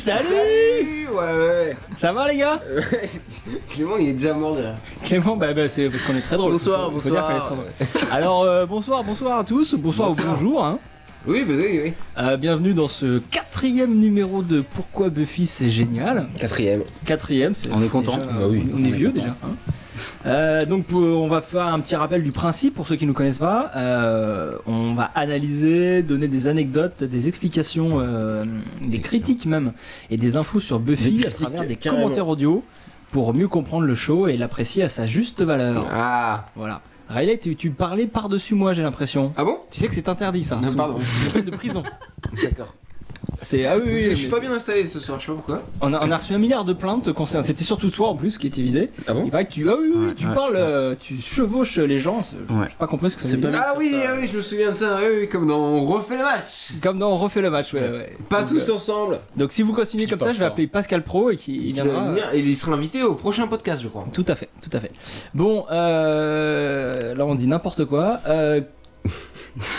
Salut. Ouais. Ça va les gars? Clément il est déjà mort derrière. Clément, bah c'est parce qu'on est très drôle. Bonsoir, Faut dire qu'on est très drôle. Alors bonsoir à tous, bonsoir. Ou bonjour. Hein. Oui, bah oui. Bienvenue dans ce 4e numéro de Pourquoi Buffy c'est génial. 4e, c'est. On est content. Déjà, bah oui, on est vieux déjà. Hein. Donc on va faire un petit rappel du principe pour ceux qui ne nous connaissent pas. On va analyser, donner des anecdotes, des explications, des critiques même, et des infos sur Buffy à travers des commentaires audio pour mieux comprendre le show et l'apprécier à sa juste valeur. Ah. Voilà. Riley, tu parlais par-dessus moi, j'ai l'impression. Ah bon? Tu sais que c'est interdit ça. Non, pardon. C'est une peine de prison. D'accord. Oui, je suis pas bien installé ce soir, je sais pas pourquoi. On a reçu 1 milliard de plaintes concernant. C'était surtout toi en plus qui était visé. Ah bon? Il paraît que tu parles, tu chevauches les gens. J'ai pas compris ce que ça veut dire. Ah oui, je me souviens de ça. Oui, comme dans On refait le match. Comme dans On refait le match, ouais. Pas donc, tous ensemble. Donc si vous continuez comme ça, je vais appeler Pascal Pro et il viendra. Et il sera invité au prochain podcast, je crois. Tout à fait. Bon, là on dit n'importe quoi.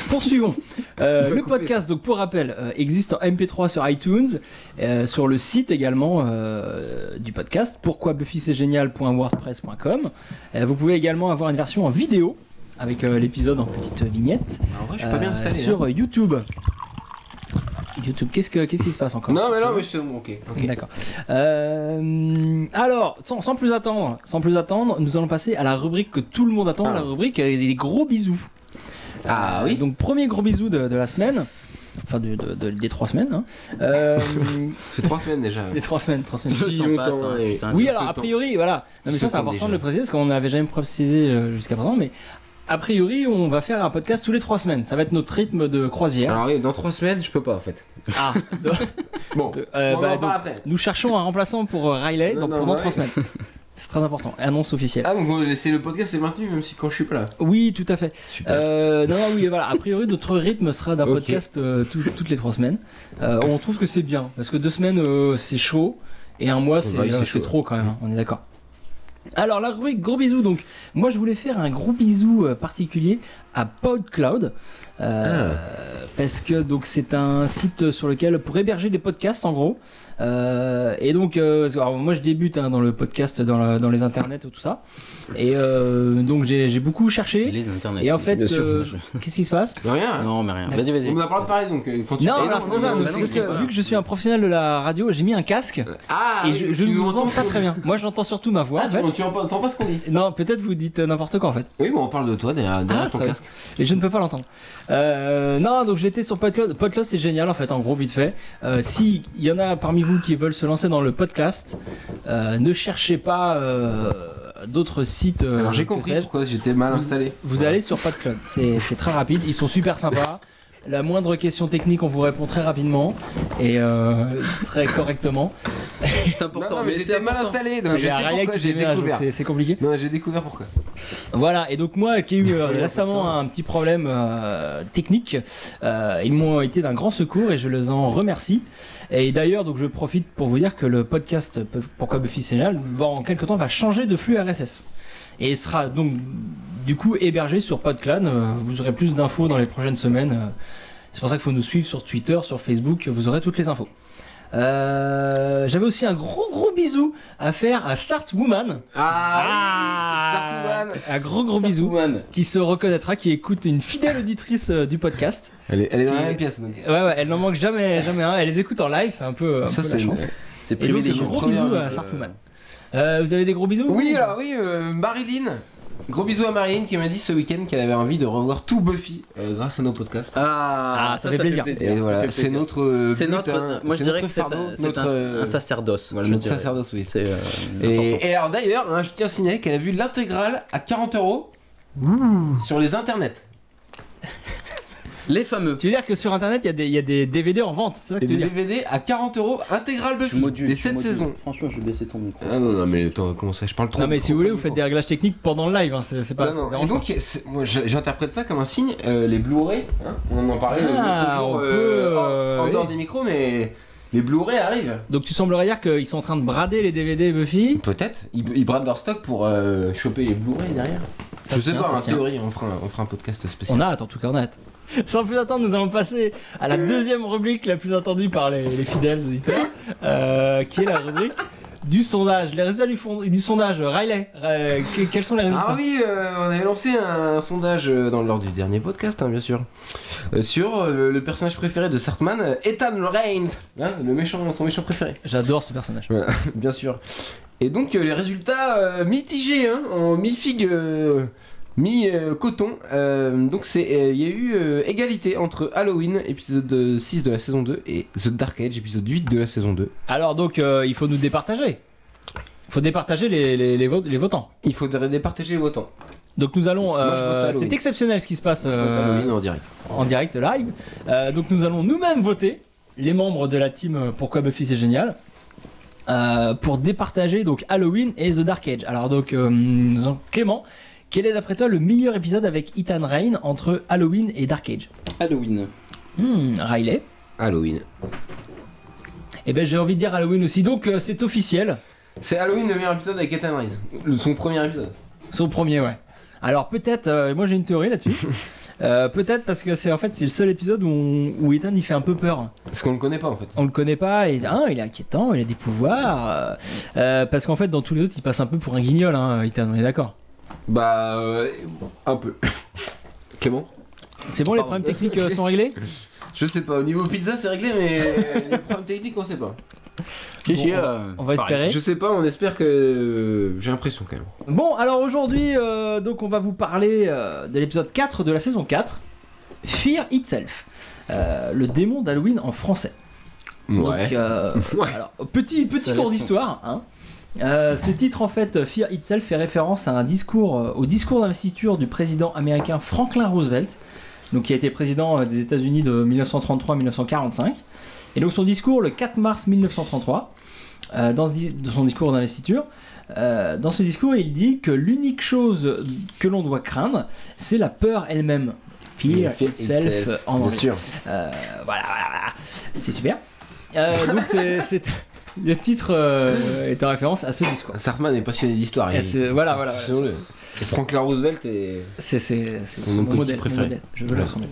Poursuivons. Le podcast, donc pour rappel, existe en MP3 sur iTunes, sur le site également du podcast, pourquoi-buffy-c'est-génial.wordpress.com. Vous pouvez également avoir une version en vidéo avec l'épisode en petite vignette. En vrai, je suis pas bien installé. Sur YouTube. Qu'est-ce qui se passe encore? Non, mais c'est bon, ok. D'accord. Alors, sans plus attendre, nous allons passer à la rubrique que tout le monde attend, la rubrique des gros bisous. Ah oui. Donc premier gros bisou de la semaine, enfin des 3 semaines. Hein. C'est 3 semaines déjà. Les 3 semaines. Si longtemps. Oui, alors a priori, voilà. Non mais ça c'est important de le préciser parce qu'on n'avait jamais précisé jusqu'à présent, mais a priori on va faire un podcast tous les 3 semaines. Ça va être notre rythme de croisière. Alors oui, dans 3 semaines je peux pas en fait. Ah. Bon. On en parle après. Nous cherchons un remplaçant pour Riley pendant 3 semaines. C'est très important, annonce officielle. Ah donc le podcast est maintenu même si quand je suis pas là. Oui, tout à fait. Super. Oui, voilà. A priori, notre rythme sera d'un podcast toutes les 3 semaines. On trouve que c'est bien parce que 2 semaines c'est chaud et 1 mois c'est trop quand même. On est d'accord. Alors la rubrique gros bisous, donc moi je voulais faire un gros bisou particulier à PodCloud parce que donc c'est un site sur lequel pour héberger des podcasts en gros. Et donc alors moi je débute dans le podcast dans les internets tout ça et donc j'ai beaucoup cherché les internets. et en fait qu'est-ce qui se passe? Rien. Non mais rien. Vas-y. On n'a pas le droit de parler donc quand tu non c'est pas ça, c'est parce que vu que je suis un professionnel de la radio, j'ai mis un casque et je ne vous entends pas très bien. Moi j'entends surtout ma voix. Tu entends pas ce qu'on dit? Non, peut-être vous dites n'importe quoi en fait. Oui, mais on parle de toi derrière ton casque. Et je ne peux pas l'entendre. Non, donc j'étais sur PodCloud. PodCloud c'est génial en fait, en gros vite fait. Si il y en a parmi vous qui veulent se lancer dans le podcast, ne cherchez pas d'autres sites. Alors j'ai compris pourquoi j'étais mal installé. Vous allez sur PodCloud, c'est très rapide, ils sont super sympas. La moindre question technique, on vous répond très rapidement et très correctement. C'est important. Non, mais j'étais mal installé, donc je sais pourquoi j'ai découvert. C'est compliqué. Non, j'ai découvert pourquoi. Voilà, et donc moi qui ai eu récemment un petit problème technique, ils m'ont été d'un grand secours et je les en remercie. Et d'ailleurs, donc je profite pour vous dire que le podcast Pourquoi Buffy c'est génial en quelque temps va changer de flux RSS. Et il sera donc du coup hébergé sur PodCloud. Vous aurez plus d'infos dans les prochaines semaines. C'est pour ça qu'il faut nous suivre sur Twitter, sur Facebook. Vous aurez toutes les infos. J'avais aussi un gros bisou à faire à Sartwoman. Sartwoman. Un gros bisou qui se reconnaîtra, qui écoute une fidèle auditrice du podcast. Elle est dans la même pièce donc. Ouais, elle n'en manque jamais un. Elle les écoute en live, c'est un peu ça la chance. C'est privilégié. Gros bisou à Sartwoman. Vous avez des gros bisous? Oui, alors Marilyn. Gros bisous à Marilyn qui m'a dit ce week-end qu'elle avait envie de revoir tout Buffy grâce à nos podcasts. Ça fait plaisir. Et voilà, c'est notre. Moi je dirais que c'est un sacerdoce. Voilà, notre sacerdoce, oui. Et alors d'ailleurs, je tiens à signaler qu'elle a vu l'intégrale à 40€ sur les internets. Les fameux. Tu veux dire que sur internet il y a des DVD en vente, c'est ça que tu veux dire? Des DVD à 40€ intégrale Buffy. Les 7 saisons. Franchement, je vais baisser ton micro. Ah non, mais attends, comment ça? Je parle trop. Non, mais si vous voulez, vous faites des réglages techniques pendant le live, hein, c'est pas. Non. Et donc, moi j'interprète ça comme un signe. Les Blu-ray, on en parlait l'autre jour en dehors des micros, mais. Les Blu-ray arrivent. Donc tu semblerais dire qu'ils sont en train de brader les DVD Buffy? Peut-être. Ils bradent leur stock pour choper les Bluray derrière. Je sais pas, en théorie, on fera un podcast spécial. On a hâte, en tout cas, on a hâte. Sans plus attendre, nous allons passer à la deuxième rubrique la plus attendue par les fidèles auditeurs, qui est la rubrique du sondage. Les résultats du sondage, Riley, quels sont les résultats? Ah oui, on avait lancé un sondage lors du dernier podcast, hein, bien sûr, sur le personnage préféré de Sartman, Ethan Raines, hein, son méchant préféré. J'adore ce personnage. Voilà, bien sûr. Et donc les résultats mitigés, hein, en mi-figue, mi-coton. Donc il y a eu égalité entre Halloween, épisode 6 de la saison 2, et The Dark Age, épisode 8 de la saison 2. Alors donc il faut nous départager. Il faut départager les votants. Il faudrait départager les votants. Donc nous allons... c'est exceptionnel ce qui se passe Halloween en direct. En direct live. Donc nous allons nous-mêmes voter, les membres de la team Pourquoi Buffy c'est génial, pour départager donc Halloween et The Dark Age. Alors donc Clément, quel est d'après toi le meilleur épisode avec Ethan Rayne entre Halloween et Dark Age? Halloween. Riley. Halloween. Eh ben j'ai envie de dire Halloween aussi, donc c'est officiel. C'est Halloween le meilleur épisode avec Ethan Rayne. Son premier épisode. Son premier, ouais. Alors peut-être, moi j'ai une théorie là-dessus. Peut-être parce que c'est le seul épisode où Ethan il fait un peu peur. Parce qu'on le connaît pas en fait. On le connaît pas, et il est inquiétant, il a des pouvoirs. Parce qu'en fait dans tous les autres il passe un peu pour un guignol, hein, Ethan, on est d'accord? Bah un peu. Clément? C'est bon, les problèmes techniques sont réglés? Je sais pas, au niveau pizza c'est réglé, mais les problèmes techniques on sait pas. On va espérer. Je sais pas, on espère que... J'ai l'impression quand même. Bon, alors aujourd'hui, donc on va vous parler de l'épisode 4 de la saison 4, Fear Itself, le démon d'Halloween en français. Ouais. Donc, alors, petit cours d'histoire, hein. Ce titre en fait, Fear Itself, fait référence à au discours d'investiture du président américain Franklin Roosevelt, donc qui a été président des États-Unis de 1933 à 1945. Et donc son discours le 4 mars 1933, dans son discours d'investiture, dans ce discours il dit que l'unique chose que l'on doit craindre, c'est la peur elle-même. Fear Itself en anglais. Bien sûr. Voilà, c'est super. Donc c'est le titre est en référence à ce discours. Sartman est passionné d'histoire. Voilà. Et Franklin Roosevelt est... C'est son modèle préféré. Je veux le ressembler.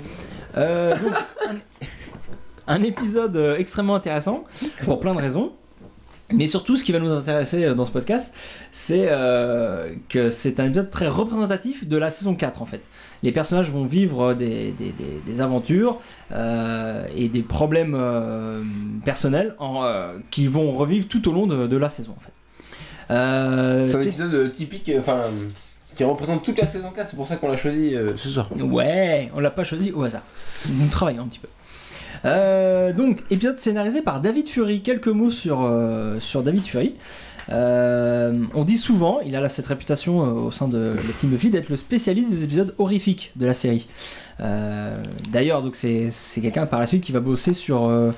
Donc, un épisode extrêmement intéressant pour plein de raisons, mais surtout ce qui va nous intéresser dans ce podcast, c'est que c'est un épisode très représentatif de la saison 4 en fait. Les personnages vont vivre des aventures et des problèmes personnels qui vont revivre tout au long de la saison en fait. C'est un épisode typique, qui représente toute la saison 4, c'est pour ça qu'on l'a choisi ce soir. Ouais, on l'a pas choisi au hasard. Nous travaillons un petit peu. Donc, épisode scénarisé par David Fury. Quelques mots sur David Fury. On dit souvent, il a cette réputation au sein de la Team Buffy d'être le spécialiste des épisodes horrifiques de la série. D'ailleurs, donc c'est quelqu'un par la suite qui va bosser sur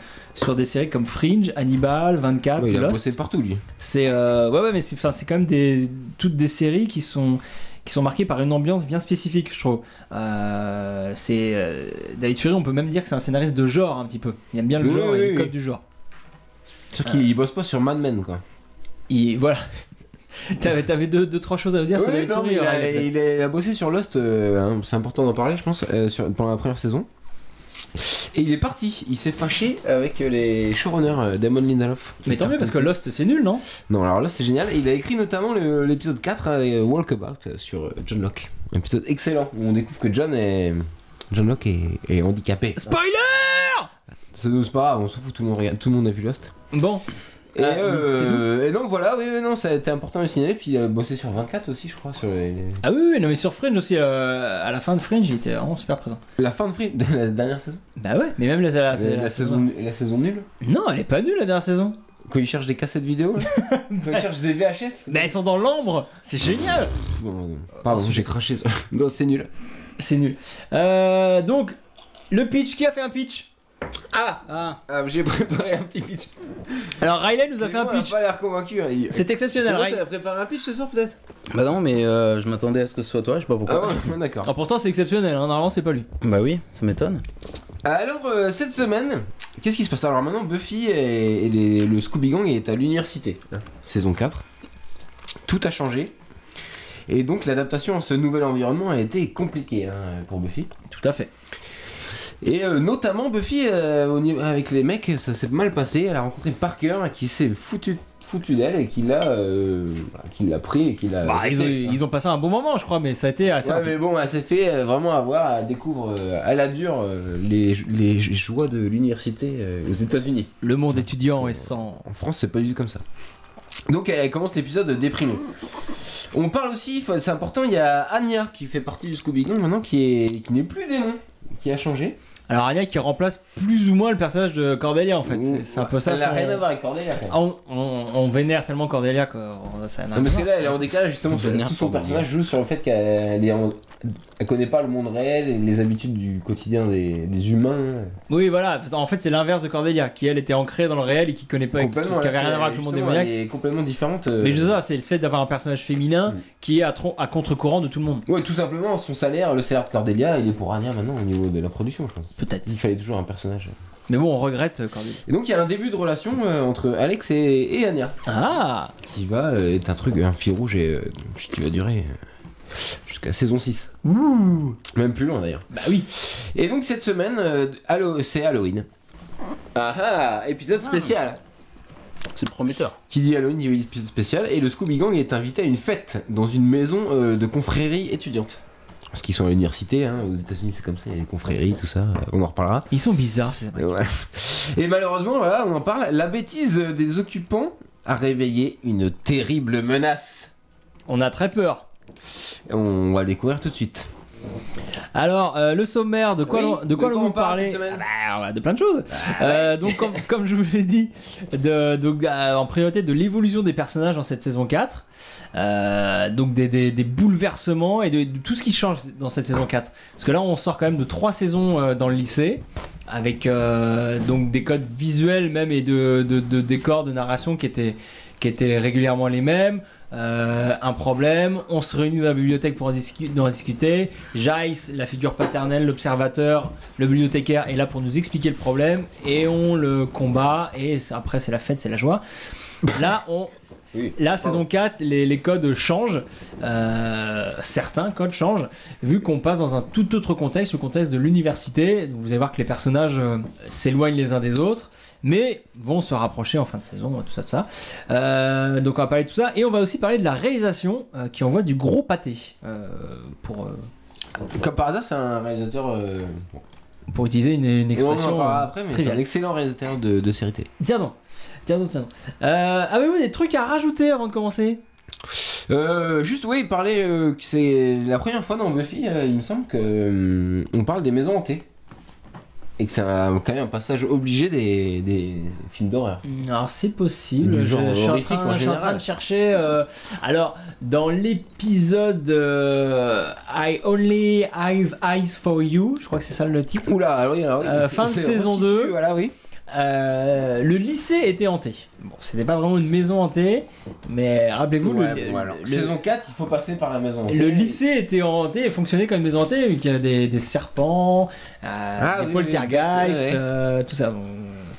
des séries comme Fringe, Hannibal, 24, ouais, il Lost. a bossé partout lui. C'est mais c'est quand même toutes des séries qui sont marquées par une ambiance bien spécifique, je trouve. David Fury, on peut même dire que c'est un scénariste de genre un petit peu. Il aime bien le genre et le code du genre. C'est sûr qu'il bosse pas sur Mad Men quoi. Voilà. T'avais deux trois choses à dire sur David Fury. Il a bossé sur Lost, c'est important d'en parler je pense, pendant la première saison. Et il est parti, il s'est fâché avec les showrunners Damon Lindelof. Mais tant mieux parce que Lost c'est nul, non? Non, alors Lost c'est génial. Il a écrit notamment l'épisode 4 Walkabout sur John Locke. Un épisode excellent où on découvre que John Locke est handicapé. Spoiler! C'est pas grave, on s'en fout, tout le monde a vu Lost. Bon. Et donc voilà, non, ça a été important de le signaler. Puis il a bossé sur 24 aussi, je crois. Ah oui, non, mais sur Fringe aussi, à la fin de Fringe, il était vraiment super présent. La fin de Fringe, de la dernière saison? Bah ouais, mais même la saison nulle? Non, elle est pas nulle la dernière saison. Quand ils cherchent des cassettes vidéo, là. Quand ils cherchent des VHS. Bah ils sont dans l'ombre, c'est génial. Pardon, j'ai craché ça. Non, c'est nul. C'est nul. Donc, le pitch, qui a fait un pitch? J'ai préparé un petit pitch. Alors Riley nous a fait un pitch. Il a pas l'air convaincu. C'est exceptionnel. Tu as préparé un pitch ce soir peut-être? Bah non, mais je m'attendais à ce que ce soit toi, je sais pas pourquoi. Ah ouais, d'accord. Pourtant c'est exceptionnel, hein. Normalement c'est pas lui. Bah oui, ça m'étonne. Alors cette semaine, qu'est-ce qui se passe? Alors maintenant Buffy et le Scooby Gang est à l'université, saison 4. Tout a changé. Et donc l'adaptation à ce nouvel environnement a été compliquée pour Buffy. Tout à fait. Et notamment Buffy, avec les mecs, ça s'est mal passé. Elle a rencontré Parker qui s'est foutu d'elle et qui l'a pris et qui l'a... ils ont passé un bon moment, je crois, mais ça a été assez rapide. Mais bon, elle s'est fait vraiment avoir, elle découvre à la dure les joies de l'université aux États-Unis. Le monde étudiant est sans... En France, c'est pas du tout comme ça. Donc elle commence l'épisode déprimée. On parle aussi, c'est important, il y a Anya qui fait partie du Scooby-Gang maintenant, qui n'est plus démon, qui a changé. Alors Anya qui remplace plus ou moins le personnage de Cordelia en fait, c'est un peu ça. Elle n'a rien à voir avec Cordelia. On vénère tellement Cordelia que ça n'a rien à voir. Parce que là elle est en décalage justement, tout son personnage joue sur le fait qu'elle connaît pas le monde réel et les habitudes du quotidien des humains. Oui voilà, en fait c'est l'inverse de Cordelia, qui elle était ancrée dans le réel et qui connaît pas, qui avait rien à voir avec le monde démoniaque. Elle est complètement différente. Mais je sais pas, c'est le fait d'avoir un personnage féminin qui est à contre-courant de tout le monde. Ouais, tout simplement, le salaire de Cordelia, il est pour Anya maintenant au niveau de la production, je pense. Peut-être. Il fallait toujours un personnage. Mais bon, on regrette Cordelia. Et donc il y a un début de relation entre Alex et Anya. Ah. Qui va être un fil rouge qui va durer jusqu'à saison 6. Ouh. Même plus loin d'ailleurs. Bah oui. Et donc cette semaine, c'est Halloween. Épisode spécial. C'est prometteur. Qui dit Halloween dit épisode spécial. Et le Scooby Gang est invité à une fête dans une maison de confrérie étudiante. Parce qu'ils sont à l'université, aux États-Unis c'est comme ça, il y a des confréries, tout ça, on en reparlera. Ils sont bizarres, c'est vrai. Ouais. Et malheureusement, voilà, on en parle, la bêtise des occupants a réveillé une terrible menace. On a très peur. On va le découvrir tout de suite. Alors, le sommaire, de quoi allons-nous parler? De plein de choses. Donc, comme je vous l'ai dit, en priorité de l'évolution des personnages dans cette saison 4. Donc des bouleversements et de tout ce qui change dans cette saison 4. Parce que là, on sort quand même de 3 saisons dans le lycée, avec donc des codes visuels même et de décors, de narration qui étaient régulièrement les mêmes. Un problème, on se réunit dans la bibliothèque pour en discuter. Jace, la figure paternelle, l'observateur, le bibliothécaire est là pour nous expliquer le problème et on le combat et après c'est la fête, c'est la joie. Là, saison 4, les codes changent, certains codes changent, vu qu'on passe dans un tout autre contexte, le contexte de l'université. Vous allez voir que les personnages s'éloignent les uns des autres, mais vont se rapprocher en fin de saison, tout ça. Donc on va parler de tout ça, et on va aussi parler de la réalisation qui envoie du gros pâté. Comme par hasard, c'est un réalisateur... Pour utiliser une expression... On en parlera après, mais c'est un excellent réalisateur de série télé. Tiens donc. Avez-vous des trucs à rajouter avant de commencer? Juste parler que c'est la première fois dans Buffy, il me semble que on parle des maisons hantées. Et que c'est quand même un passage obligé des films d'horreur. Alors c'est possible, je suis en train de chercher. Alors dans l'épisode I Only Have Eyes for You, je crois que c'est ça le titre. Oula, oui. Fin de saison 2. Voilà, oui. Le lycée était hanté. Bon, c'était pas vraiment une maison hantée, mais rappelez-vous, saison 4, il faut passer par la maison hantée. Le lycée était hanté et fonctionnait comme une maison hantée, vu qu'il y a des serpents, des poltergeists, tout ça. Donc,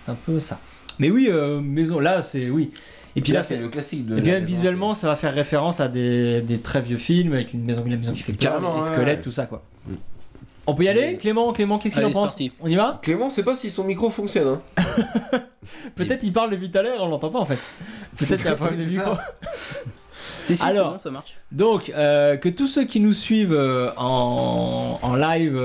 c'est un peu ça. Mais oui, maison, là, c'est oui. Et puis là, c'est le classique de. Et puis même visuellement, ça va faire référence à des très vieux films avec la maison qui fait peur, les squelettes, tout ça, quoi. On peut y aller, Clément, qu'est-ce qu'il en pense? On y va? Clément, sait pas si son micro fonctionne. Peut-être il parle depuis tout à l'heure, on l'entend pas en fait. Peut-être qu'il y a un problème de micro. Alors, bon, ça marche. Donc, que tous ceux qui nous suivent en live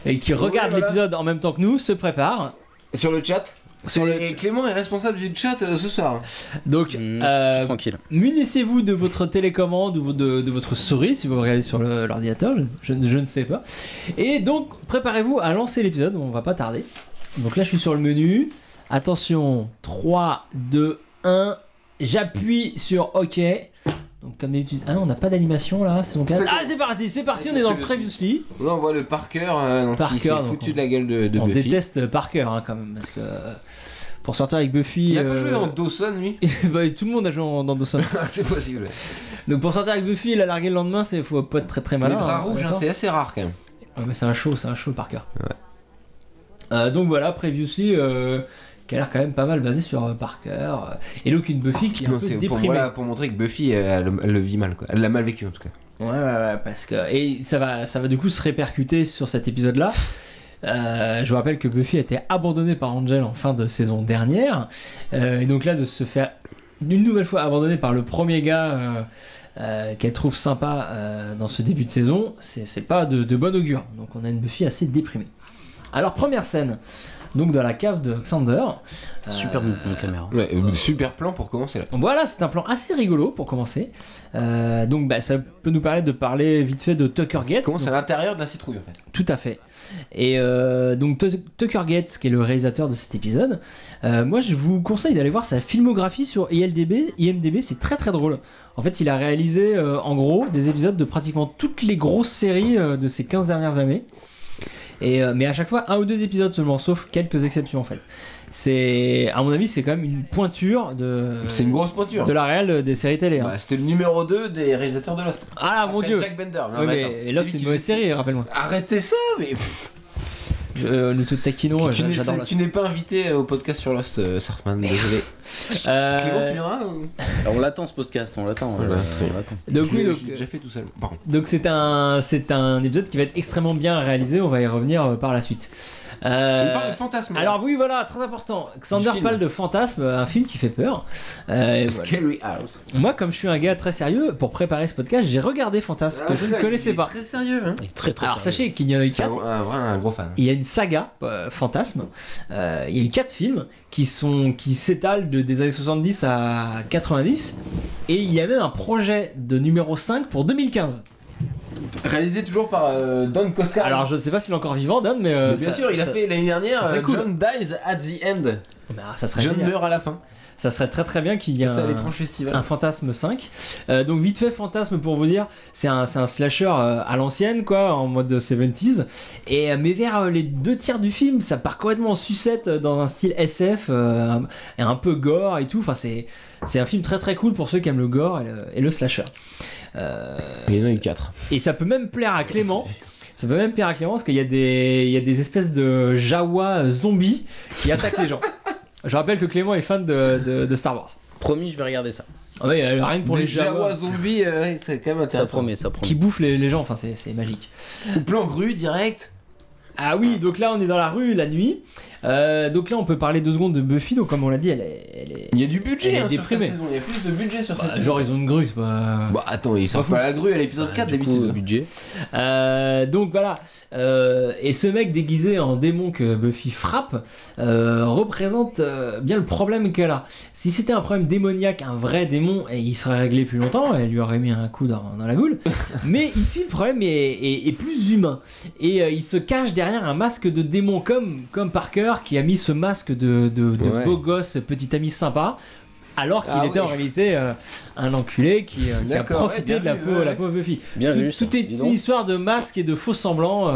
et qui regardent l'épisode en même temps que nous se préparent. Sur le chat. Et Clément est responsable du chat ce soir. Donc, tranquille. Munissez-vous de votre télécommande ou de votre souris si vous regardez sur l'ordinateur, je ne sais pas. Et donc, préparez-vous à lancer l'épisode, on va pas tarder. Donc là, je suis sur le menu. Attention, 3, 2, 1. J'appuie sur OK. Donc comme d'habitude, on n'a pas d'animation là, saison 4. C'est parti, on est dans le Previously. Là on voit le Parker, qui s'est foutu de la gueule de Buffy. On déteste Parker quand même, parce que pour sortir avec Buffy... Il a pas joué dans Dawson lui. Tout le monde a joué dans Dawson. C'est possible. Donc pour sortir avec Buffy, il a largué le lendemain, faut pas être très très malin. Les draps rouges, c'est assez rare quand même. Mais c'est un show Parker. Ouais. Donc voilà, Previously... qui a l'air quand même pas mal basé sur Parker, et donc une Buffy qui est un peu déprimée. Pour montrer que Buffy elle le vit mal, quoi. Elle l'a mal vécu en tout cas. Ouais, parce que et ça va du coup se répercuter sur cet épisode là, Je vous rappelle que Buffy a été abandonnée par Angel en fin de saison dernière. Et donc là, de se faire une nouvelle fois abandonner par le premier gars qu'elle trouve sympa dans ce début de saison, c'est pas de bon augure. Donc on a une Buffy assez déprimée. Alors première scène, donc dans la cave de Xander. Super mouvement de caméra. Ouais, super plan pour commencer là. Voilà, c'est un plan assez rigolo pour commencer. Donc ça peut nous permettre de parler vite fait de Tucker Gates. Commence à l'intérieur de la citrouille en fait. Tout à fait. Et donc Tucker Gates, qui est le réalisateur de cet épisode, moi je vous conseille d'aller voir sa filmographie sur IMDb, c'est très très drôle. En fait, il a réalisé en gros des épisodes de pratiquement toutes les grosses séries de ces 15 dernières années. Mais à chaque fois, 1 ou 2 épisodes seulement, sauf quelques exceptions en fait. À mon avis, c'est quand même une pointure de. C'est une grosse pointure. De la réelle des séries télé. Bah, c'était le numéro 2 des réalisateurs de Lost. Ah là, mon Dieu. Jack Bender. Non, mais Lost, c'est une mauvaise série, rappelle-moi. Arrêtez ça, mais. Nous te taquinons, j'adore Lost. Tu n'es pas invité au podcast sur Lost, Sartman, désolé. Clément, tu viendras ou... On l'attend ce podcast, on l'attend. Donc oui, j'ai déjà fait tout seul. Pardon. Donc c'est un épisode qui va être extrêmement bien réalisé, on va y revenir par la suite. Il parle de fantasme. Alors oui, voilà, très important. Xander parle de fantasme, un film qui fait peur. Scary House. Moi, comme je suis un gars très sérieux, pour préparer ce podcast, j'ai regardé Fantasme que je ne connaissais pas. Très sérieux, hein. Très Alors sachez qu'il y en a eu 4. Un gros fan. Il y a une saga Fantasme. Il y a eu 4 films qui s'étalent des années 70 à 90, et il y a même un projet de numéro 5 pour 2015. Réalisé toujours par Don Coscar. Alors je ne sais pas s'il est encore vivant, Don, mais bien sûr, il a fait l'année dernière cool. John Dies at the End. Bah, ça serait John génial. meurt à la fin. Ça serait très très bien qu'il y ait un Fantasme 5. Donc vite fait, Fantasme, pour vous dire, c'est un slasher à l'ancienne, quoi, en mode 70s. Mais vers les 2 tiers du film, ça part complètement en sucette dans un style SF, et un peu gore et tout. Enfin, c'est un film très très cool pour ceux qui aiment le gore et le slasher. Il y en a eu 4. Et ça peut même plaire à Clément. Ça peut même plaire à Clément parce qu'il y a des espèces de Jawa zombies qui attaquent les gens. Je rappelle que Clément est fan de Star Wars. Promis, je vais regarder ça. Ah ouais, rien que pour les Jawa zombies, c'est quand même intéressant. Ça promet. Qui bouffent les gens, enfin c'est magique. Ou plan grue direct. Ah oui, donc là on est dans la rue la nuit. Donc là on peut parler 2 secondes de Buffy. Donc comme on l'a dit, elle est. Il y a du budget sur cette saison. Il y a plus de budget sur cette saison. Genre ils ont une grue, c'est pas. Bah attends, ils sortent pas la grue à l'épisode 4 d'habitude. Le budget. Donc voilà. Et ce mec déguisé en démon que Buffy frappe représente bien le problème qu'elle a. Si c'était un problème démoniaque, un vrai démon, il serait réglé plus longtemps, elle lui aurait mis un coup dans la goule. Mais ici le problème est plus humain. Et il se cache derrière un masque de démon comme Parker qui a mis ce masque de beau gosse, petit ami sympa. Alors qu'il était en réalité un enculé qui a profité de la pauvre Buffy. Tout est une histoire de masque et de faux semblants.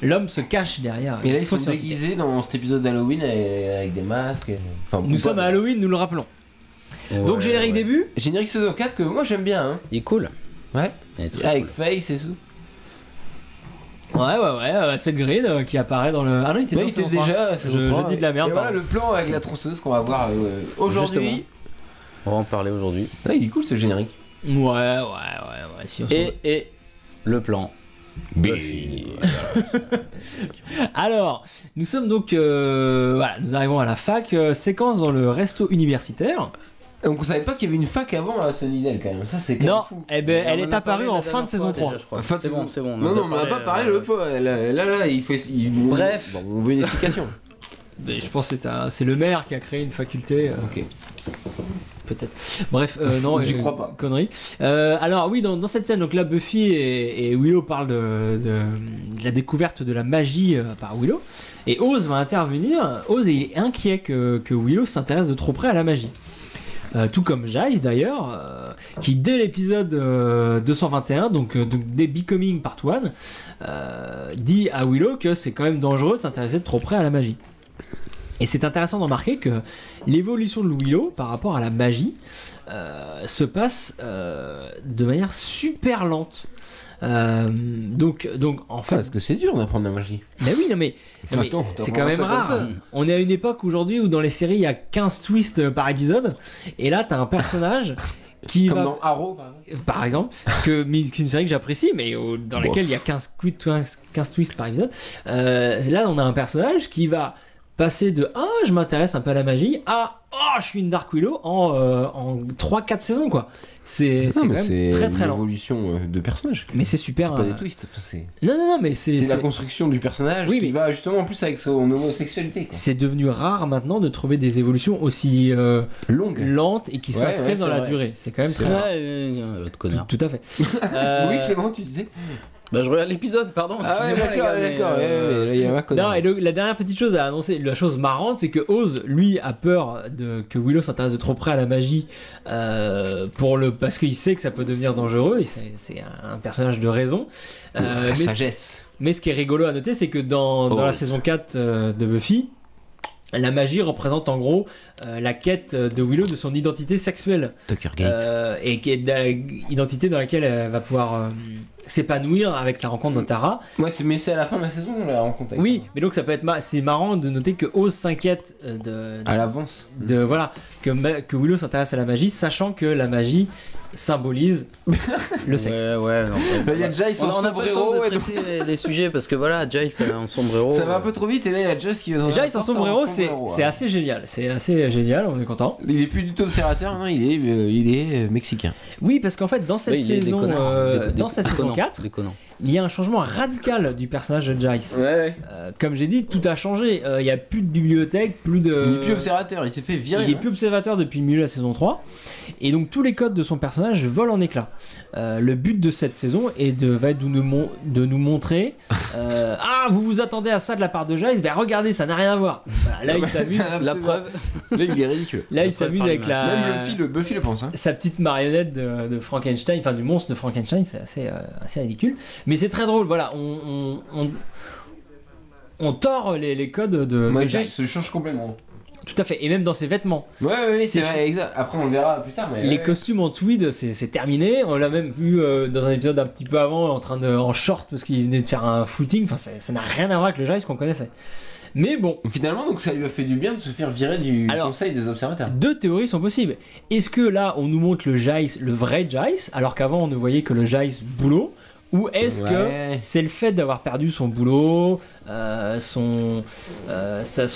L'homme se cache derrière. Et là ils sont déguisés dans cet épisode d'Halloween avec des masques. Enfin, nous sommes à Halloween, nous le rappelons. Donc générique début. Générique saison 4 que moi j'aime bien. Hein. Il est cool. Ouais. Avec Face et tout. Ouais, Seth Green qui apparaît dans le. Ah non, il était déjà. Je dis de la merde. Et voilà le plan avec la tronçonneuse qu'on va voir aujourd'hui. Justement. On va en parler aujourd'hui. Ouais, il est cool ce générique. Ouais. Si et le plan. Buffy. Alors, nous sommes donc. Nous arrivons à la fac, séquence dans le resto universitaire. Donc on savait pas qu'il y avait une fac avant à Sunnydale quand même, ça c'est quand même fou. Elle est apparue en fin de saison 3. C'est bon. Non, on en a pas parlé l'autre fois. Là, il faut. Bref. Bon, on veut une explication. Mais je pense que c'est le maire qui a créé une faculté. Ok. Peut-être. Bref, non, j'y crois pas. Connerie. Alors oui, dans cette scène, donc là, Buffy et Willow parlent de la découverte de la magie par Willow. Et Oz va intervenir. Oz est inquiet que Willow s'intéresse de trop près à la magie. Tout comme Giles d'ailleurs, qui dès l'épisode 221, donc dès Becoming Part 1, dit à Willow que c'est quand même dangereux de s'intéresser de trop près à la magie. Et c'est intéressant de remarquer que l'évolution de Willow par rapport à la magie se passe de manière super lente. Donc en fait, parce que c'est dur d'apprendre la magie. Mais oui, mais c'est quand même rare. On est à une époque aujourd'hui où dans les séries il y a 15 twists par épisode, et là t'as un personnage dans Arrow par exemple, qu'une série que j'apprécie, mais dans laquelle il y a 15 twists par épisode. Là, on a un personnage qui va passer de je m'intéresse un peu à la magie à je suis une Dark Willow en 3-4 saisons, quoi. C'est quand même très très lent. C'est une évolution de personnage. Mais c'est super. C'est pas des twists. Non, mais c'est la construction du personnage qui va justement en plus avec son homosexualité. C'est devenu rare maintenant de trouver des évolutions aussi lentes et qui s'inscrivent dans la durée. C'est quand même très rare. L'autre connard. Tout à fait. Oui, Clément, tu disais. Bah je regarde l'épisode, pardon. D'accord. Non, et la dernière petite chose à annoncer, la chose marrante, c'est que Oz, lui, a peur que Willow s'intéresse de trop près à la magie parce qu'il sait que ça peut devenir dangereux. C'est un personnage de raison. Sagesse. Mais ce qui est rigolo à noter, c'est que dans la saison 4 de Buffy, la magie représente en gros la quête de Willow de son identité sexuelle. Tucker Gates. Et qui est l'identité dans laquelle elle va pouvoir s'épanouir avec la rencontre de Tara. Mais c'est à la fin de la saison la rencontre. Oui, mais donc ça peut être c'est marrant de noter que Oz s'inquiète à l'avance. Que Willow s'intéresse à la magie, sachant que la magie symbolise le sexe. Ouais. Il y a Giles en sombrero. On a pas le temps de traiter les sujets parce que voilà, Giles en sombrero. Ça va un peu trop vite et là il y a Giles qui vient. Giles en sombrero, c'est assez génial. C'est assez génial, on est content. Il est plus du tout observateur, non, il est mexicain. Oui, parce qu'en fait dans cette saison, dans cette saison 4, il y a un changement radical du personnage de Giles. Ouais. Comme j'ai dit, tout a changé. Il n'y a plus de bibliothèque, Il est plus observateur, il s'est fait virer. Il est plus observateur depuis le milieu de la saison 3. Et donc tous les codes de son personnage volent en éclats. Le but de cette saison va être de nous montrer vous vous attendez à ça de la part de Giles, ben regardez, ça n'a rien à voir. Voilà, là il s'amuse. La preuve. Là il est ridicule. Là il s'amuse avec Même Buffy le pense. Sa petite marionnette de Frankenstein, enfin du monstre de Frankenstein, c'est assez ridicule. Mais c'est très drôle, voilà, on tord les codes de Giles se change complètement. Tout à fait, et même dans ses vêtements. Oui, c'est vrai, exact. Après on le verra plus tard. Mais les costumes en tweed, c'est terminé. On l'a même vu dans un épisode un petit peu avant, en short, parce qu'il venait de faire un footing. Enfin, ça n'a rien à voir avec le Giles qu'on connaissait. Mais bon. Finalement, donc ça lui a fait du bien de se faire virer du conseil des observateurs. Deux théories sont possibles. Est-ce que là, on nous montre le vrai Giles, alors qu'avant on ne voyait que le Giles boulot? Ou est-ce que c'est le fait d'avoir perdu son boulot, son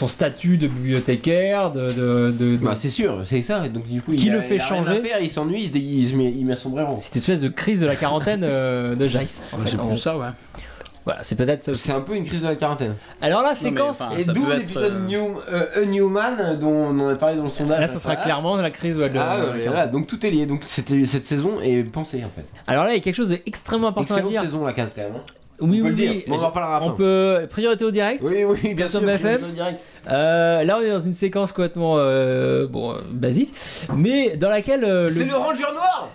statut de bibliothécaire, c'est sûr, c'est ça. Donc du coup, qui le fait changer. Rien à faire, il s'ennuie, il met son sombrero. C'est une espèce de crise de la quarantaine de Giles. C'est pour ça, ouais. Voilà, c'est peut-être. C'est un peu une crise de la quarantaine. Alors la séquence. Et d'où l'épisode Newman dont on a parlé dans le sondage. Là, ça sera clairement la crise de la quarantaine. Donc tout est lié. Donc cette saison est pensée en fait. Alors là, il y a quelque chose d'extrêmement important à dire. Excellente saison la 4 quand même. Oui, on en reparlera à la fin. On peut. Priorité au direct. Oui, bien sûr. BFM. Là, on est dans une séquence complètement basique, mais dans laquelle. C'est le Ranger Noir.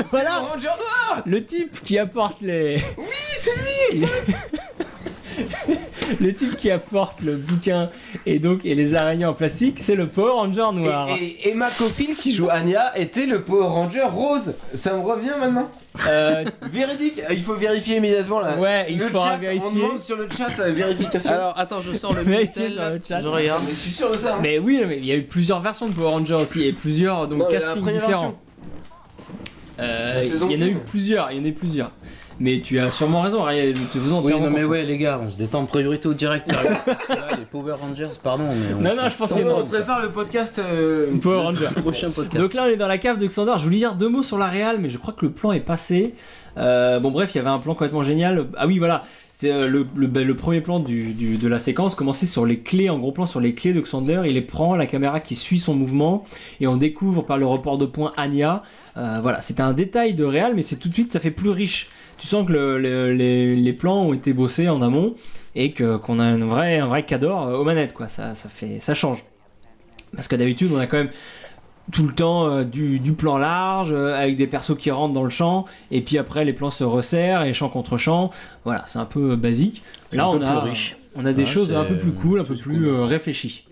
Voilà. Le Ranger Noir. Le type qui apporte les. Oui, c'est lui. Le type qui apporte le bouquin et les araignées en plastique, c'est le Power Ranger noir. Et Emma Coffin qui joue Anya était le Power Ranger rose. Ça me revient maintenant. Véridique, il faut vérifier immédiatement là. Ouais, il faut vérifier. On demande sur le chat vérification. Alors attends, je sors le Minitel, je regarde. Mais je suis sûr de ça. Mais oui, mais il y a eu plusieurs versions de Power Ranger aussi et plusieurs castings différents. Il y en a eu plusieurs. Mais tu as sûrement raison, Ariel, te faisant entièrement mais ouais les gars, on se détend, priorité au direct, sérieux. Là, les Power Rangers, pardon, mais non, je pensais on prépare le podcast Power Rangers. Prochain podcast. Donc là, on est dans la cave de Xandar. Je voulais dire 2 mots sur la réal, mais je crois que le plan est passé. Bref, il y avait un plan complètement génial. Ah oui, voilà. C'est le premier plan de la séquence commençait sur les clés, en gros plan sur les clés de Xander. Il les prend, la caméra qui suit son mouvement, et on découvre par le report de point Anya. Voilà, c'était un détail de réal, mais c'est tout de suite, ça fait plus riche. Tu sens que les plans ont été bossés en amont et qu'on a un vrai cador aux manettes, quoi. Ça change. Parce que d'habitude, on a quand même tout le temps du plan large avec des persos qui rentrent dans le champ et puis après les plans se resserrent et champ contre champ. Voilà, c'est un peu basique. Là, on a des choses un peu plus cool, un peu plus réfléchies.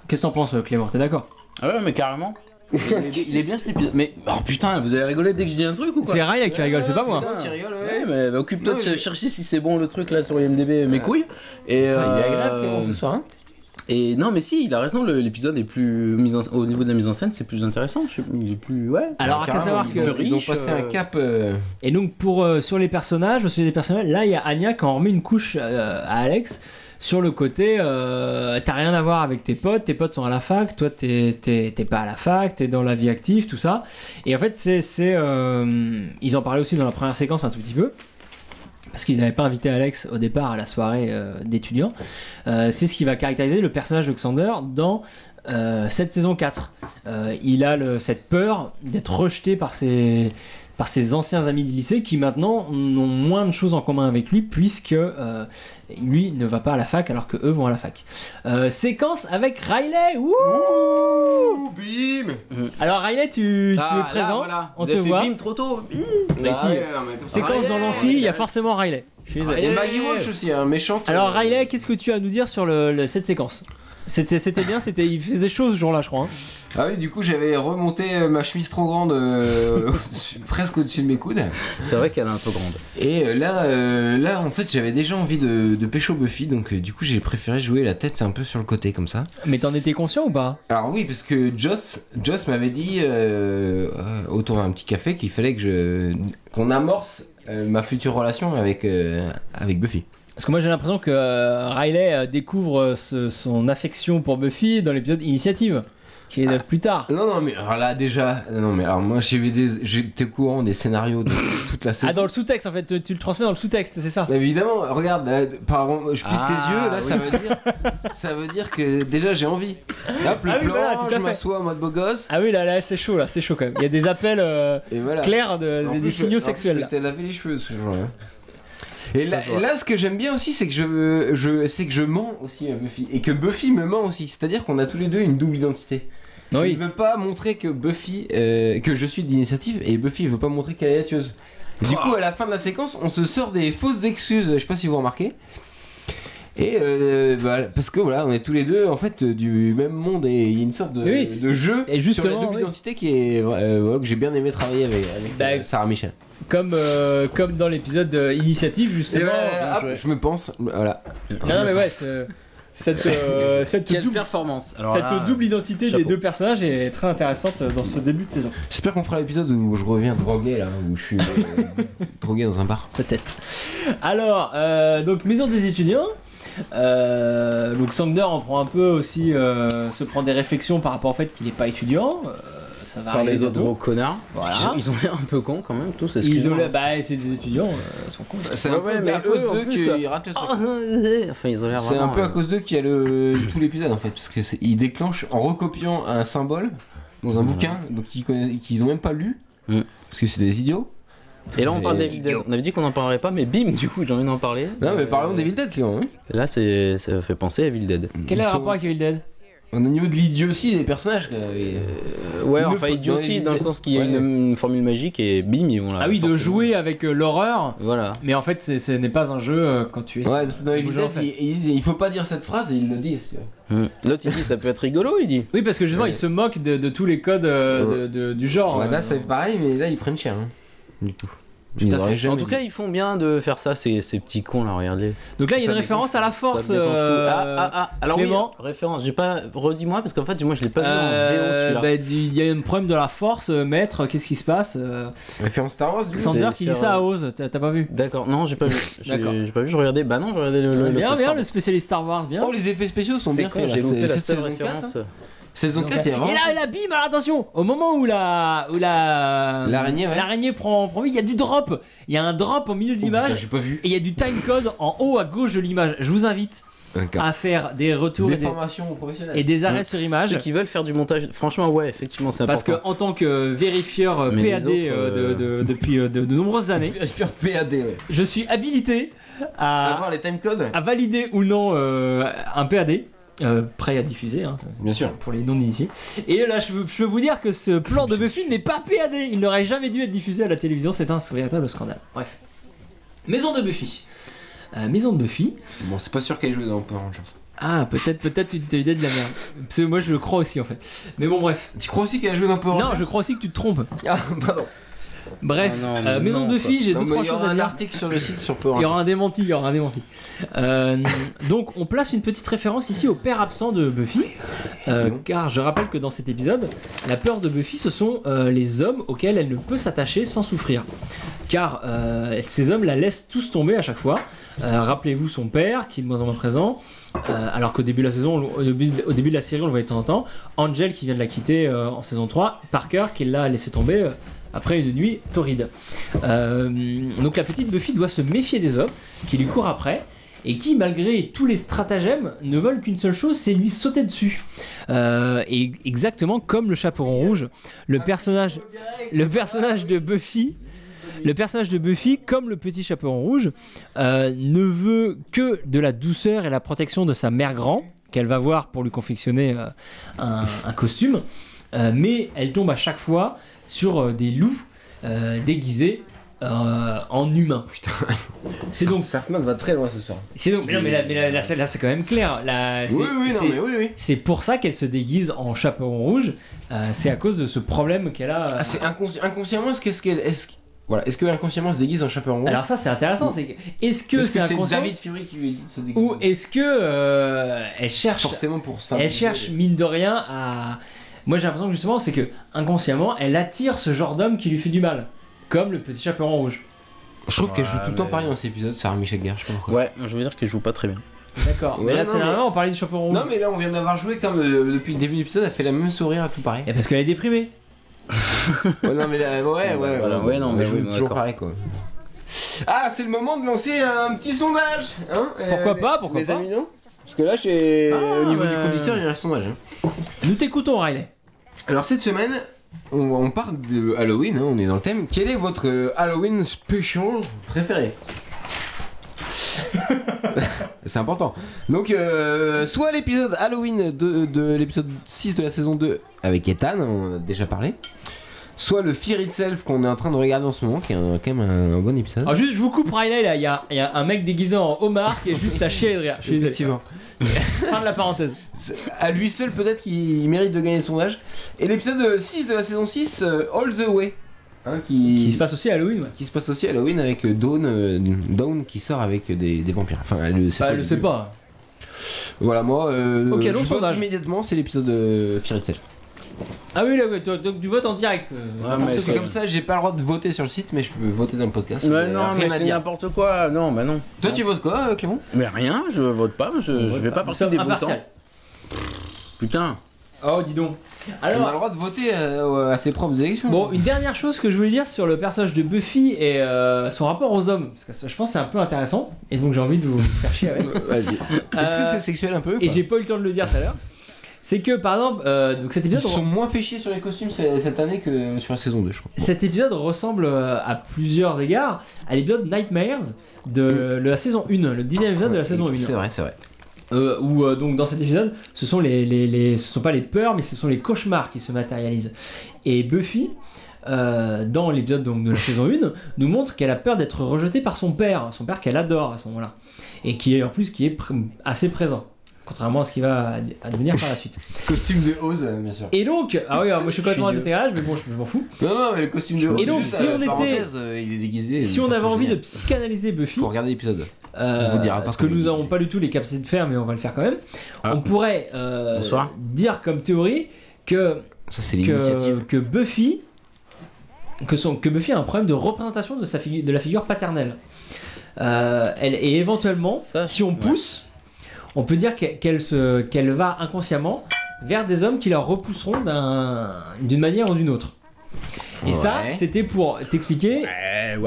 Qu'est-ce que t'en penses, Clément? T'es d'accord? Ah ouais, mais carrément. Il est bien cet épisode. Mais oh putain, vous allez rigoler dès que je dis un truc ou quoi? C'est Raya qui rigole, c'est pas moi. Qui rigole, ouais, mais occupe-toi de chercher si c'est bon le truc là sur IMDb, mes couilles. Et il est agréable Clément ce soir, hein? Et non, mais si, il a raison, l'épisode est plus au niveau de la mise en scène, c'est plus intéressant. Il est plus Alors à savoir ils ont passé un cap. Et donc sur les personnages, au sujet des personnages, là il y a Anya qui en remet une couche à Alex sur le côté t'as rien à voir avec tes potes sont à la fac, toi t'es pas à la fac, t'es dans la vie active, tout ça. Et en fait ils en parlaient aussi dans la première séquence un tout petit peu. Parce qu'ils n'avaient pas invité Alex au départ à la soirée d'étudiants. C'est ce qui va caractériser le personnage de Xander dans cette saison 4. Il a cette peur d'être rejeté par ses anciens amis de lycée qui maintenant ont moins de choses en commun avec lui puisque lui ne va pas à la fac alors que eux vont à la fac. Séquence avec Riley. Ouh, bim. Alors Riley, tu es présent, là, voilà. on Vous te avez fait voit. bim trop tôt. Mais si, séquence dans l'amphi, il y a forcément Riley. Je suis désolé. Et Maggie Walsh aussi, un méchant. Alors Riley, qu'est-ce que tu as à nous dire sur cette séquence? C'était bien, il faisait chaud ce jour-là, je crois. Hein. Ah oui, du coup j'avais remonté ma chemise trop grande presque au-dessus de mes coudes. C'est vrai qu'elle est un peu grande. Et là en fait j'avais déjà envie de pécho Buffy, donc du coup j'ai préféré jouer la tête un peu sur le côté comme ça. Mais t'en étais conscient ou pas? Alors oui, parce que Joss m'avait dit autour d'un petit café qu'il fallait qu'on amorce ma future relation avec Buffy. Parce que moi j'ai l'impression que Riley découvre son affection pour Buffy dans l'épisode Initiative, qui est plus tard. Non mais alors là déjà, alors moi j'étais au courant des scénarios de toute la saison. Ah, dans le sous-texte en fait, tu le transmets dans le sous-texte, c'est ça? Mais évidemment, regarde, pardon, je plisse les yeux, là oui. ça veut dire que déjà j'ai envie. Hop, le plan, voilà, tout à je fait. m'assois en mode beau gosse. Ah oui, là c'est chaud quand même. Il y a des appels Et voilà. clairs, En des plus, signaux je sexuels. Là. m'étais lavé les cheveux ce jour-là. Et là, ce que j'aime bien aussi, c'est que je mens aussi à Buffy. Et que Buffy me ment aussi. C'est-à-dire qu'on a tous les deux une double identité. Oui. Je ne veux pas montrer que Buffy, que je suis d'initiative, et Buffy ne veut pas montrer qu'elle est la tueuse. Du coup, à la fin de la séquence, on se sort des fausses excuses, je sais pas si vous remarquez. Et parce que voilà, on est tous les deux en fait du même monde et il y a une sorte de jeu et sur la double identité qui est que j'ai bien aimé travailler avec Sarah Michel. Comme dans l'épisode Initiative justement. Je me pense, voilà. Non mais ouais, cette Quelle performance. Alors cette double identité chapeau. des deux personnages est très intéressante dans ce début de saison. J'espère qu'on fera l'épisode où je reviens drogué là, où je suis drogué dans un bar. Peut-être. Alors, donc maison des étudiants. Donc Xander en prend un peu aussi, se prend des réflexions par rapport au fait qu'il n'est pas étudiant. Ça va par les autres bientôt. gros connards. Voilà. Ils ont l'air un peu cons quand même tous. C'est des étudiants, ils sont cons. C'est un peu à cause d'eux qu'ils ratent le truc. Enfin, ils ont l'air C'est vraiment, un peu à cause d'eux qu'il y a tout l'épisode en fait, parce qu'ils déclenchent en recopiant un symbole dans un bouquin donc qu'ils n'ont même pas lu, parce que c'est des idiots. Et là on parle d'Evil Dead. On avait dit qu'on n'en parlerait pas, mais bim, du coup j'ai envie d'en parler. Non mais parlons d'Evil Dead, Clément. Hein. Là ça fait penser à Evil Dead. Quel est le rapport avec Evil Dead? Au niveau de l'idiotie des personnages. Ouais, enfin idiotie dans le sens qu'il y a une formule magique et bim, ils vont là. Ah oui, de jouer avec l'horreur. Voilà. Mais en fait, ce n'est pas un jeu quand tu es. Ouais, parce que dans Evil Dead, il faut pas dire cette phrase et ils le disent. L'autre il dit ça peut être rigolo, il dit. Oui, parce que justement, il se moque de tous les codes du genre. Ouais, là, c'est pareil, mais là, ils prennent cher. Hein, du coup. En tout cas, ils font bien de faire ça, ces petits cons là, regardez. Donc là, il y a une référence à la force. Alors Clément. Oui, référence. J'ai pas redis-moi parce qu'en fait, moi, je l'ai pas vu en VO celui-là. Il y a un problème de la force, maître. Qu'est-ce qui se passe? Référence Star Wars. Du coup. Xander qui dit ça à Oz. T'as pas vu? D'accord. Non, j'ai pas vu. D'accord. J'ai pas vu. Je regardais. Bah non, je regardais le. Bien, le spécialiste Star Wars, bien. Oh, les effets spéciaux sont bien faits. J'ai loupé la cette seule saison référence. 4, saison 4, il y a vraiment. Et là, bim, alors attention, au moment où l'araignée prend vie, il y a du drop. Il y a un drop au milieu de l'image. J'ai pas vu. Et il y a du timecode en haut à gauche de l'image. Je vous invite à faire des retours des formations professionnelles et des arrêts sur image. Ceux qui veulent faire du montage, franchement, ouais, effectivement, c'est important. Parce que en tant que vérifieur PAD depuis de nombreuses années, vérifieur PAD, ouais. Je suis habilité à voir les timecodes, à valider ou non un PAD. Prêt à diffuser, hein, bien sûr, pour les non-initiés. Et là, je peux vous dire que ce plan de Buffy n'est pas PAD. Il n'aurait jamais dû être diffusé à la télévision. C'est un véritable scandale. Bref. Maison de Buffy. Maison de Buffy. Bon, c'est pas sûr qu'elle joue dans Power Rangers. Ah, peut-être tu t'as eu de la merde. Parce que moi, je le crois aussi en fait. Mais bon, bref. Tu crois aussi qu'elle a joué dans Power Rangers? Non, je crois aussi que tu te trompes. Ah, pardon. Bref, Maison de Buffy, j'ai 2-3 choses à dire. Il y aura un article sur le site sur Power. Il y aura un démenti. Donc on place une petite référence ici au père absent de Buffy, car je rappelle que dans cet épisode, la peur de Buffy, ce sont les hommes auxquels elle ne peut s'attacher sans souffrir. Car ces hommes la laissent tous tomber à chaque fois. Rappelez-vous son père, qui est de moins en moins présent, alors qu'au début de la saison, au début de la série, on le voyait de temps en temps. Angel qui vient de la quitter en saison 3, Parker qui l'a laissé tomber après une nuit torride. Donc la petite Buffy doit se méfier des hommes qui lui courent après et qui, malgré tous les stratagèmes, ne veulent qu'une seule chose, c'est lui sauter dessus. Et exactement comme le Chaperon Rouge, le personnage de Buffy, comme le petit Chaperon Rouge, ne veut que de la douceur et la protection de sa mère grand, qu'elle va voir pour lui confectionner un costume, mais elle tombe à chaque fois sur des loups déguisés en humains. Putain. C'est donc Sartman va très loin ce soir. C'est donc non, mais là c'est quand même clair. Oui. C'est pour ça qu'elle se déguise en Chaperon Rouge. C'est à cause de ce problème qu'elle a. Ah, c'est inconsciemment. Est-ce que inconsciemment se déguise en Chaperon Rouge? Alors ça c'est intéressant. Est-ce que c'est inconscient, David Fury qui lui dit de se déguiser? ou est-ce que elle cherche forcément pour ça? Elle cherche mine de rien à. Moi j'ai l'impression que justement c'est que inconsciemment elle attire ce genre d'homme qui lui fait du mal, comme le petit Chaperon Rouge. Je trouve qu'elle joue tout le temps pareil dans cet épisode, Sarah Michelle Gellar, je sais pas pourquoi. Ouais, je veux dire qu'elle joue pas très bien. D'accord, mais là c'est vraiment on parlait du Chaperon Rouge. Non mais là on vient d'avoir joué comme depuis le début de l'épisode, elle fait la même sourire, tout pareil. Et parce qu'elle est déprimée. Non mais là, ouais, non mais joue toujours pareil quoi. Ah, c'est le moment de lancer un petit sondage, hein? Pourquoi pas les amis, non? Parce que là au niveau du conducteur il y a un sondage. Hein. Nous t'écoutons Riley. Alors cette semaine, on parle de Halloween, hein, on est dans le thème. Quel est votre Halloween special préféré? C'est important. Donc, soit l'épisode Halloween de l'épisode 6 de la saison 2 avec Ethan, on en a déjà parlé. Soit le Fear Itself qu'on est en train de regarder en ce moment, qui est quand même un bon épisode. Alors juste, je vous coupe Riley là, il y a un mec déguisé en homard qui est juste à chier de rire. Je suis désolé. Effectivement. Fin de la parenthèse. À lui seul peut-être qu'il mérite de gagner son âge. Et l'épisode 6 de la saison 6, All the Way. Hein, qui se passe aussi à Halloween, ouais. Qui se passe aussi à Halloween avec Dawn qui sort avec des vampires. Enfin, elle le sait pas. Voilà, moi, okay, je vote immédiatement, c'est l'épisode Fear Itself. Ah oui, là, donc du vote en direct. Parce que comme ça, j'ai pas le droit de voter sur le site, mais je peux voter dans le podcast. Ouais, non, mais c'est n'importe quoi. Non, bah non. Toi, tu votes quoi, Clément? Mais rien, je vote pas. Je vais pas partir des votants. Putain. Oh, dis donc. Alors, on a le droit de voter à ses propres élections. Bon, une dernière chose que je voulais dire sur le personnage de Buffy et son rapport aux hommes, parce que ça, je pense que c'est un peu intéressant, et donc j'ai envie de vous faire chier avec. Vas-y. Est-ce que c'est sexuel un peu? Et j'ai pas eu le temps de le dire tout à l'heure. C'est que par exemple, donc cet épisode. Ils sont moins fait chier sur les costumes cette année que sur la saison 2, je crois. Cet épisode ressemble à plusieurs égards à l'épisode Nightmares de la saison 1, le 10e épisode de la saison 1. C'est vrai. Où donc dans cet épisode, ce sont ce sont pas les peurs, mais ce sont les cauchemars qui se matérialisent. Et Buffy, dans l'épisode donc de la saison 1, nous montre qu'elle a peur d'être rejetée par son père qu'elle adore à ce moment-là, et qui est en plus assez présent. Contrairement à ce qui va devenir par la suite. Costume de Oz, bien sûr. Et donc, ah oui, moi je suis complètement en décalage, mais bon, je m'en fous. Non, mais le costume de Oz. Et donc, si on était. Il est déguisé. Si on avait envie de psychanalyser Buffy. Faut regarder l'épisode. On vous dira pas ce que nous n'avons pas du tout les capacités de faire, mais on va le faire quand même. On pourrait dire comme théorie que. Ça, c'est l'initiative. Que Buffy. Que Buffy a un problème de représentation de la figure paternelle. Et éventuellement, si on pousse. On peut dire qu'elle va inconsciemment vers des hommes qui la repousseront d'une manière ou d'une autre. Et ça, c'était pour t'expliquer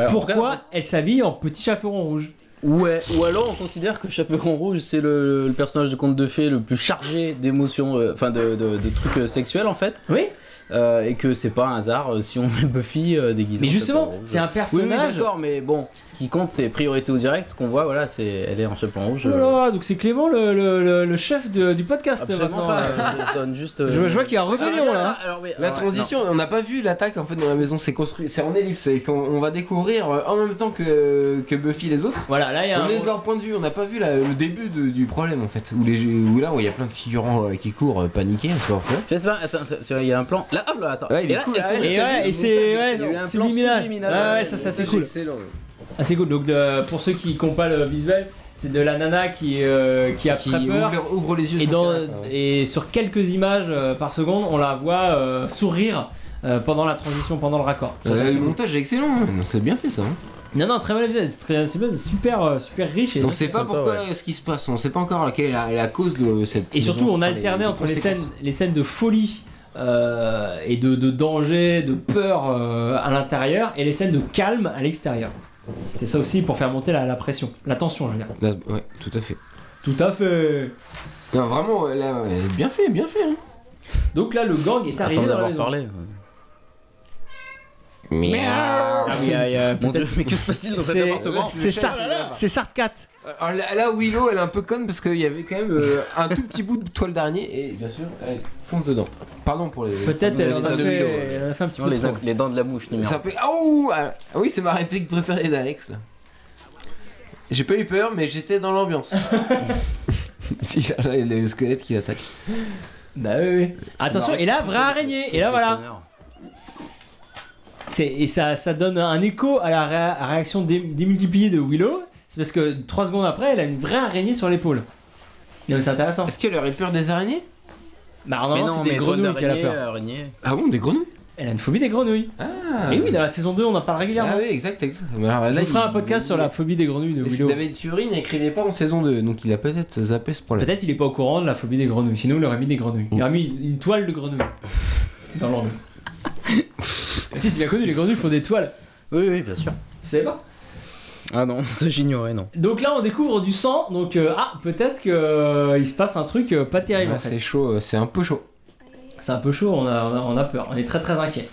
pourquoi elle s'habille en petit chaperon rouge. Ouais, ou alors on considère que Chaperon Rouge c'est le personnage de conte de fées le plus chargé d'émotions, enfin de trucs sexuels en fait. Oui. Et que c'est pas un hasard si on met Buffy déguisée. Mais justement, c'est un personnage. Oui, d'accord, mais bon, ce qui compte c'est priorité au direct. Ce qu'on voit, voilà, elle est en chaperon rouge. Voilà, donc c'est Clément le chef du podcast. Absolument maintenant. Pas. Je donne juste. Je vois qu'il y a un reculon là. La transition, on n'a pas vu l'attaque en fait dans la maison. C'est construit, c'est en ellipse et qu'on va découvrir en même temps que Buffy et les autres. Voilà, là il y a. On est de leur point de vue. On n'a pas vu le début du problème en fait. Où là où il y a plein de figurants qui courent paniqués. Je sais pas. Attends, il y a un plan. Là, hop là, attends. Ouais, il est là, cool, elles sont- Et ouais, et c'est Il y ouais, a eu un plan subliminal. subliminal. Ouais, ça c'est assez cool. Excellent. Assez cool. Donc pour ceux qui n'ont pas le visuel, c'est de la nana qui a très peur. Ouvre les yeux. Et, sur le pirate, et sur quelques images par seconde, on la voit sourire pendant la transition, pendant le raccord. Ça, c'est Le cool. montage est excellent. Non, c'est bien fait ça. Hein. Non, très bon épisode. C'est super riche. Et On sait pas sympa, pourquoi ce qui se passe. On sait pas encore quelle est la cause de cette. Et surtout, on alternait entre les scènes de folie et de danger, de peur à l'intérieur et les scènes de calme à l'extérieur. C'était ça aussi pour faire monter la pression, la tension, je veux dire. Ouais, tout à fait. Tout à fait. Non, vraiment, là, bien fait. Hein. Donc là, le gang est arrivé Attends dans la d'avoir maison. parlé. Miaou. Ah oui, il y a Mon peut-être- dieu, mais que se passe-t-il dans cet appartement C'est Sartcat. Alors là, Willow, elle est un peu conne parce qu'il y avait quand même un tout petit bout de toile d'araignée et bien sûr, elle fonce dedans. Pardon pour les. Peut-être elle en a les fait un petit Non, peu trop. les dents de la mouche numéro. Ça peut... Ah oui, c'est ma réplique préférée d'Alex là. J'ai pas eu peur, mais j'étais dans l'ambiance. Si, là, il y a le squelette qui l'attaque. Bah oui. Attention, et là, vraie araignée. Et là, voilà. Et ça donne un écho à la réaction démultipliée de Willow. C'est parce que 3 secondes après, elle a une vraie araignée sur l'épaule. Donc c'est intéressant. Est-ce qu'elle aurait peur des araignées? Bah Mais non, non, c'est des mais grenouilles qu'elle a peur. araignée. Ah bon, des grenouilles? Elle a une phobie des grenouilles. Ah. Et oui, dans la saison 2, on en parle régulièrement. Ah oui, exact. Alors, là, Je vous ferai un podcast sur la phobie des grenouilles de Mais Willow. David Fury n'écrivait pas en saison 2, donc il a peut-être zappé ce problème. Peut-être il est pas au courant de la phobie des grenouilles. Sinon, il aurait mis des grenouilles. Il aurait mis une toile de grenouille dans l'angle. Si, c'est bien connu, les grenouilles font des toiles. Oui, bien sûr. Tu savais pas? Ah non, ça j'ignorais, non. Donc là, on découvre du sang. Donc, peut-être qu'il se passe un truc pas terrible. Ah, En fait. c'est chaud, c'est un peu chaud. C'est un peu chaud, on a peur. On est très inquiet.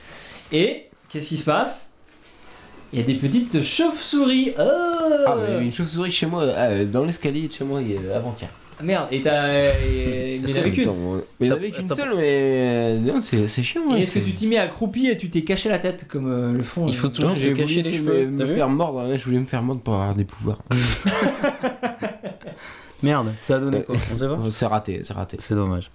Et qu'est-ce qui se passe? Il y a des petites chauves-souris. Oh Ah, mais il y avait une chauve-souris chez moi, dans l'escalier de chez moi avant-hier. Ah, merde, et t'as. Il y en avait qu'une. Mais il n'y en avait qu'une seule, mais. Non, c'est chiant. Et est-ce que tu t'y mets accroupi et tu t'es caché la tête comme le font Il faut toujours se j'ai voulu cacher les essayer de cheveux. me T'as vu faire mordre, je voulais me faire mordre pour avoir des pouvoirs. Merde, ça a donné quoi? On sait pas. C'est raté. C'est dommage.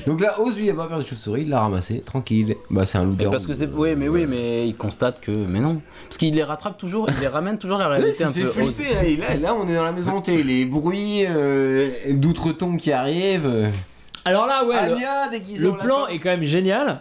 Donc là, Oz, lui, il a pas peur de chauve-souris, il l'a ramassé, tranquille. Bah, c'est un loup-garou. Parce que c'est. Oui, mais il constate que. Mais non. Parce qu'il les rattrape toujours, il les ramène toujours à la Ouais, réalité ça un fait peu. flipper, hein. Et là, on est dans la maison hantée, les bruits d'outre-tombe qui arrivent. Alors là, ouais. Anya déguisée Le en plan lapin. est quand même génial.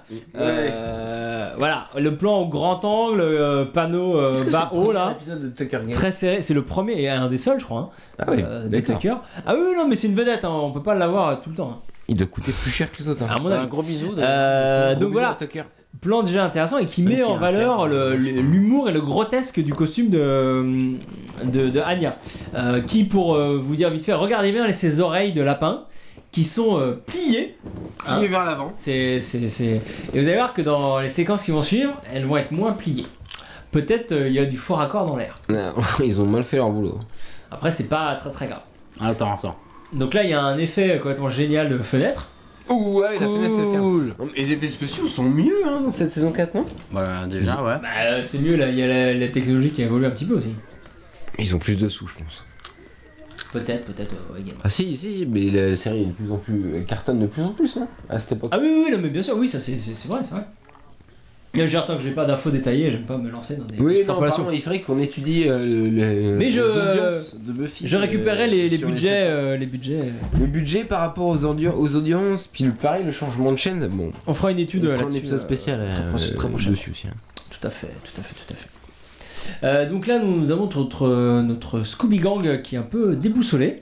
Voilà, le plan au grand angle, panneau Est-ce que bas c'est le haut premier là. épisode de Tucker Game. Très serré, c'est le premier et un des seuls, je crois. Hein, Ah oui, de d'accord. Tucker. Ah oui, non, mais c'est une vedette, hein, on peut pas l'avoir tout le temps. Hein. Il doit coûter plus cher que les autres. Hein. À mon Un avis. gros bisou. Gros Donc bisous voilà, à Tucker. plan déjà intéressant et qui Même met s'il y en a un valeur fer, l'humour et le grotesque du costume de Anya. Qui, pour vous dire vite fait, regardez bien ces oreilles de lapin qui sont pliées. Plié vers l'avant. Et vous allez voir que dans les séquences qui vont suivre, elles vont être moins pliées. Peut-être il y a du faux raccord dans l'air. Non, ils ont mal fait leur boulot. Après, c'est pas très grave. Attends. Donc là, il y a un effet complètement génial de fenêtre. Ouh, ouais, la fenêtre se ferme. Cool. Non, mais les effets spéciaux sont mieux hein, dans cette saison 4, non? Bah, déjà, ouais. Bah, c'est mieux, là, il y a la technologie qui a évolué un petit peu aussi. Ils ont plus de sous, je pense. Peut-être, également. Ah si, mais la série est de plus en plus... elle cartonne de plus en plus, hein, à cette époque. Ah oui, non, mais bien sûr, oui, ça c'est vrai. Tant que j'ai pas d'infos détaillées, j'aime pas me lancer dans des Oui, non, extrapolations. pardon, il faudrait qu'on étudie Mais les audiences de Buffy. Je récupérais les sur budgets. Le budget par rapport aux audiences, puis pareil, le changement de chaîne, bon... On fera une étude On fera un là-dessus, épisode spécial très prochain. dessus aussi. Hein. Tout à fait. Donc là, nous avons notre Scooby Gang qui est un peu déboussolé.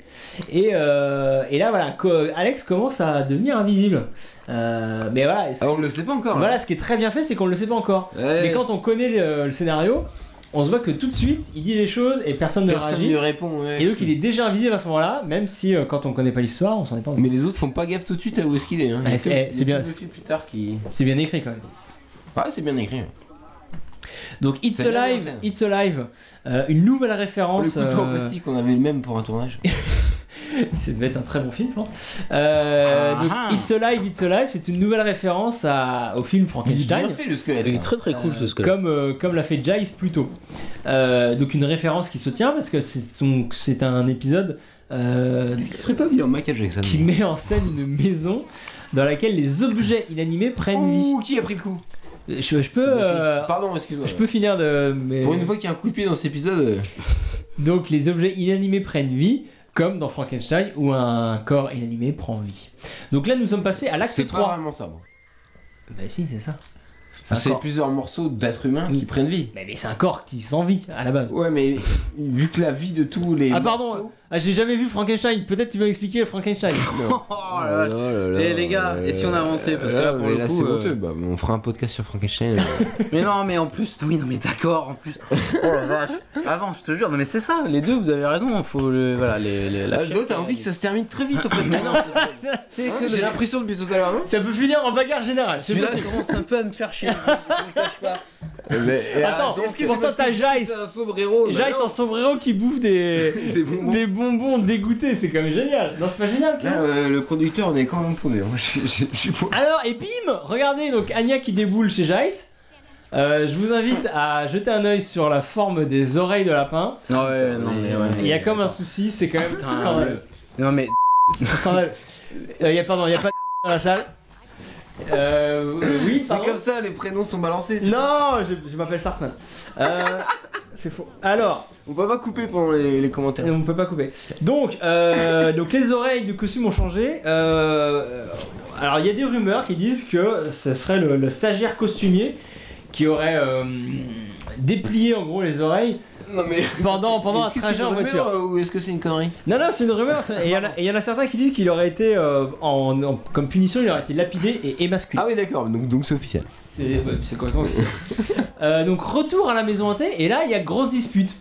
Et là, voilà, Alex commence à devenir invisible. Mais voilà, Ah, on le sait pas encore. voilà, ce qui est très bien fait, c'est qu'on le sait pas encore. Ouais. Mais quand on connaît le scénario, on se voit que tout de suite, il dit des choses et personne ne Personne réagit. lui répond, ouais. Et donc, il est déjà invisible à ce moment-là, même si quand on connaît pas l'histoire, on s'en est pas. Mais les autres font pas gaffe tout de suite à où est-ce qu'il est. Hein. Ouais, Il y a c'est que bien. Buffy plus tard qui... C'est bien écrit quand même. Ah, c'est bien écrit. Donc It's C'est bien Alive, lancé. It's Alive, une nouvelle Le référence. couteau en plastique, on avait le même pour un tournage. Ça devait être un très bon film, je pense. Donc It's Alive, c'est une nouvelle référence au film Il est Frankenstein. bien fait le squelette. Il est très cool ce squelette. Comme l'a fait Giles plus tôt. Donc une référence qui se tient parce que c'est un épisode Est-ce qu'il serait pas vu en Michael Jackson? qui met en scène une maison dans laquelle les objets inanimés prennent vie. Ouh, qui a pris le coup? Je peux. Pardon, excuse-moi. Je peux finir de. Pour une fois qu'il y a un coup de pied dans cet épisode. Donc les objets inanimés prennent vie, comme dans Frankenstein où un corps inanimé prend vie. Donc là nous sommes passés à l'acte 3. C'est pas vraiment ça. Bon. Bah si, c'est ça. C'est plusieurs morceaux d'êtres humains qui prennent vie. Mais c'est un corps qui sent vie à la base. Ouais, mais vu que la vie de tous les. Ah pardon, j'ai jamais vu Frankenstein. Peut-être tu vas m'expliquer Frankenstein. Oh là là. Et les gars, et si on avançait parce que là, pour le coup, c'est honteux. Bah, on fera un podcast sur Frankenstein. Mais non, mais en plus, oui, non, mais d'accord, en plus. Oh la vache. Avant, je te jure, non, mais c'est ça, les deux, vous avez raison. Faut voilà, Toi, t'as envie que ça se termine très vite en fait. Mais non, c'est que j'ai l'impression depuis tout à l'heure, non? Ça peut finir en bagarre générale. Celui-là commence un peu à me faire chier. Je ne cache pas. Attends, pourtant t'as Jace. C'est un sombrero. Jace en sombrero qui bouffe des bonbons dégoûtés, c'est quand même génial. Non, c'est pas génial, là, le conducteur, on est quand même paumé. Alors, et bim, regardez, donc Anya qui déboule chez Jace. Je vous invite à jeter un œil sur la forme des oreilles de lapin. Ouais, non, mais ouais. Il y a comme un souci, c'est quand même scandaleux. Non, mais. C'est scandaleux. Il y a pas de dans la salle. Oui, c'est comme ça, les prénoms sont balancés. Non, je m'appelle Sartman. C'est faux. Alors, on peut pas couper pendant les commentaires. On peut pas couper. Donc les oreilles du costume ont changé. Alors il y a des rumeurs qui disent que ce serait le stagiaire costumier qui aurait déplié en gros les oreilles. Non mais pendant un trajet en voiture. Ou est-ce que c'est une connerie? Non, c'est une rumeur. Et il y en a certains qui disent qu'il aurait été comme punition, il aurait été lapidé et émasculé. Ah oui, d'accord. Donc c'est officiel. C'est complètement officiel. Donc retour à la maison hantée et là il y a grosse dispute.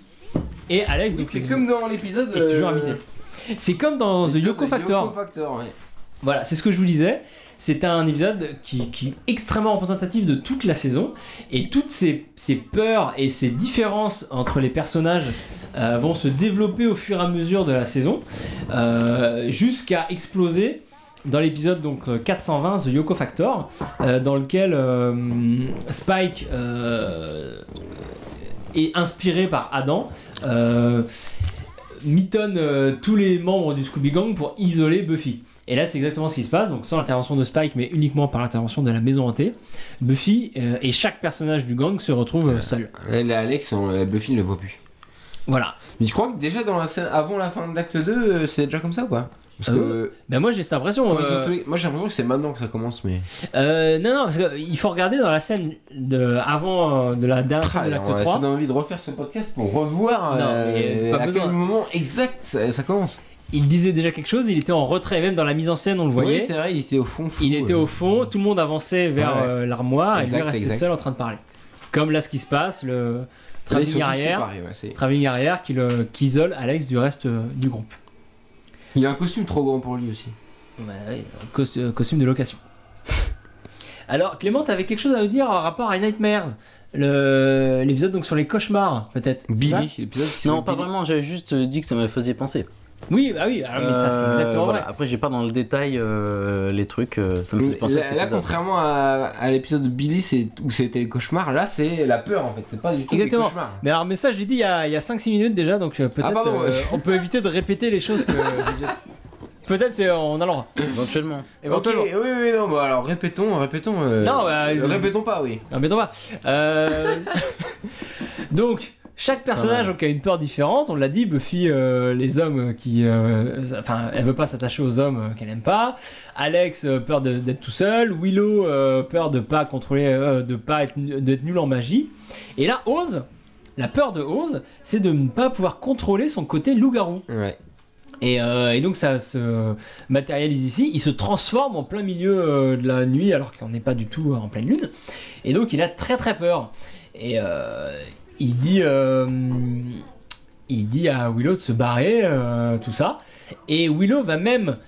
Et Alex, c'est comme dans l'épisode. Est toujours invité. C'est comme dans The Yoko Factor. Ouais. Voilà, c'est ce que je vous disais. C'est un épisode qui est extrêmement représentatif de toute la saison et toutes ces peurs et ces différences entre les personnages vont se développer au fur et à mesure de la saison jusqu'à exploser dans l'épisode donc 420 The Yoko Factor dans lequel Spike est inspiré par Adam mitonne tous les membres du Scooby Gang pour isoler Buffy. Et là, c'est exactement ce qui se passe, donc sans l'intervention de Spike, mais uniquement par l'intervention de la maison hantée. Buffy et chaque personnage du gang se retrouvent seuls. Là, Alex, Buffy ne le voit plus. Voilà. Mais tu crois que déjà dans la scène, avant la fin de l'acte 2, c'est déjà comme ça ou pas? Parce que ben moi j'ai cette impression. Moi j'ai l'impression que c'est maintenant que ça commence, mais. Non, parce qu'il faut regarder dans la scène avant de la dernière scène de l'acte 3. Ça donne envie de refaire ce podcast pour revoir à quel moment exact ça commence. Il disait déjà quelque chose, il était en retrait, même dans la mise en scène on le voyait. Oui, c'est vrai, il était au fond. Il était au fond, tout le monde avançait vers l'armoire et lui restait seul en train de parler. Comme là ce qui se passe, le travelling arrière qui isole Alex du reste du groupe. Il a un costume trop grand pour lui aussi. Bah oui, costume de location. Alors Clément, t'avais quelque chose à nous dire en rapport à Nightmares, l'épisode donc sur les cauchemars peut-être. Billy, l'épisode. Non, pas vraiment, j'avais juste dit que ça me faisait penser. Oui, bah oui, alors, mais ça c'est exactement voilà. vrai. Après j'ai pas dans le détail les trucs, ça me faisait penser. Là contrairement à l'épisode de Billy où c'était les cauchemars, là c'est la peur en fait, c'est pas du tout exactement. Les cauchemars. Mais alors mais ça je l'ai dit il y a 5-6 minutes déjà, donc peut-être on peut éviter de répéter les choses que peut-être c'est en allant. Éventuellement. Ok, oui, non, bah alors répétons. Non, répétons pas, oui. Répétons pas. Donc, chaque personnage a une peur différente. On l'a dit, Buffy, les hommes qui. Enfin, elle veut pas s'attacher aux hommes qu'elle aime pas. Alex, peur d'être tout seul. Willow, peur de pas contrôler, d'être nul en magie. Et là, Oz, la peur de Oz, c'est de ne pas pouvoir contrôler son côté loup-garou. Ouais. Et donc ça se matérialise ici, il se transforme en plein milieu de la nuit alors qu'on n'est pas du tout en pleine lune. Et donc il a très très peur. Et il dit à Willow de se barrer, tout ça. Et Willow va même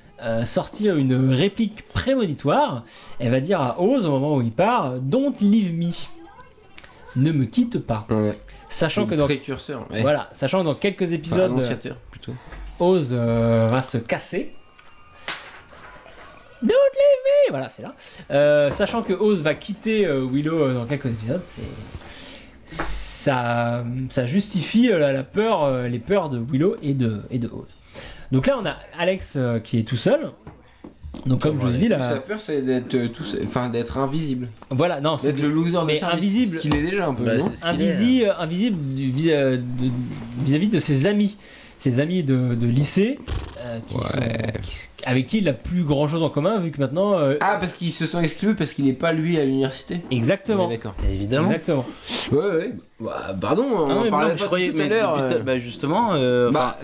sortir une réplique prémonitoire. Elle va dire à Oz au moment où il part, « Don't leave me ». Ne me quitte pas. Ouais. Sachant que précurseur. Ouais. Voilà, sachant que dans quelques épisodes... annonciateur plutôt. Oz va se casser. Don't leave me. Voilà, c'est là. Sachant que Oz va quitter Willow dans quelques épisodes, ça justifie la peur, les peurs de Willow et de Oz. Donc là, on a Alex qui est tout seul. Donc comme je vous ai dit là, sa peur c'est d'être invisible. voilà, non, c'est D'être le loser mais de service, invisible. ce qu'il est déjà un peu. Bah, non c'est ce qu'il est. invisible vis-à-vis de ses amis de lycée avec qui il n'a plus grand chose en commun vu que maintenant parce qu'ils se sont exclus parce qu'il n'est pas lui à l'université. exactement. Ouais, d'accord. Évidemment. Exactement. Ouais. Bah, pardon, on en mais parlait non, pas je croyais tout à l'heure. bah justement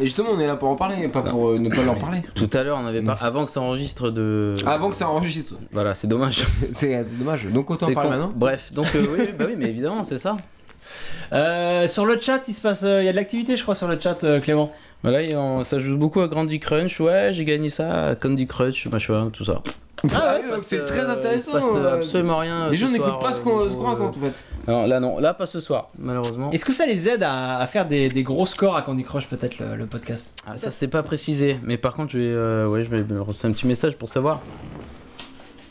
Justement, on est là pour en parler, pas pour ne pas leur parler. tout à l'heure on avait parlé avant que ça enregistre de Avant que ça enregistre. voilà, c'est dommage. C'est dommage. Donc autant en C'est parler con. maintenant. Bref, donc oui, mais évidemment, c'est ça. Sur le chat, il y a de l'activité, je crois, sur le chat, Clément. Voilà, ça joue beaucoup à Candy Crush. Ouais, j'ai gagné ça à Candy Crush, machin, tout ça. Donc c'est très intéressant. Il se passe absolument rien. Les gens ce n'écoutent soir, pas ce qu'on raconte en fait. Non, là pas ce soir, malheureusement. Est-ce que ça les aide à faire des gros scores à Candy Crush, peut-être, le podcast? Ah, ça c'est pas précisé, mais par contre je vais me lancer un petit message pour savoir.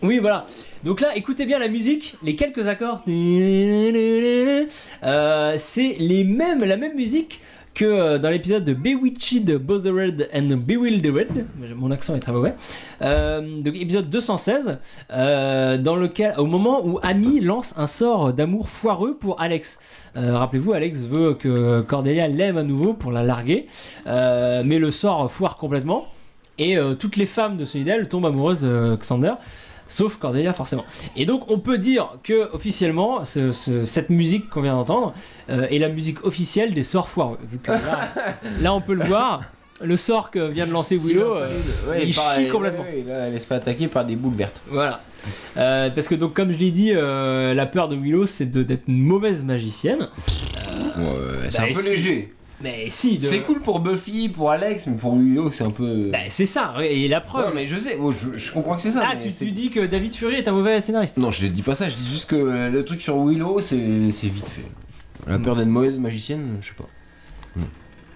Oui, voilà. Donc là, écoutez bien la musique, les quelques accords. C'est la même musique que dans l'épisode de Bewitched, Bothered and Bewildered. Mon accent est très mauvais. Donc épisode 216, dans lequel, au moment où Amy lance un sort d'amour foireux pour Alex. Rappelez-vous, Alex veut que Cordelia l'aime à nouveau pour la larguer, mais le sort foire complètement. Et toutes les femmes de Sunnydale tombent amoureuses de Xander. Sauf Cordelia, forcément. Et donc on peut dire que officiellement cette musique qu'on vient d'entendre est la musique officielle des sorts foireux. Vu que là on peut le voir, le sort que vient de lancer Willow, il chie complètement. Là, elle se fait attaquer par des boules vertes. Voilà. Parce que donc comme je l'ai dit, la peur de Willow c'est d'être une mauvaise magicienne. C'est un peu léger. Mais si, c'est cool pour Buffy, pour Alex, mais pour Willow c'est un peu. Bah, c'est ça, et la preuve. Non mais je sais, je comprends que c'est ça. Ah, tu dis que David Fury est un mauvais scénariste. Non, je dis pas ça, je dis juste que le truc sur Willow c'est vite fait. La peur d'être mauvaise magicienne, je sais pas.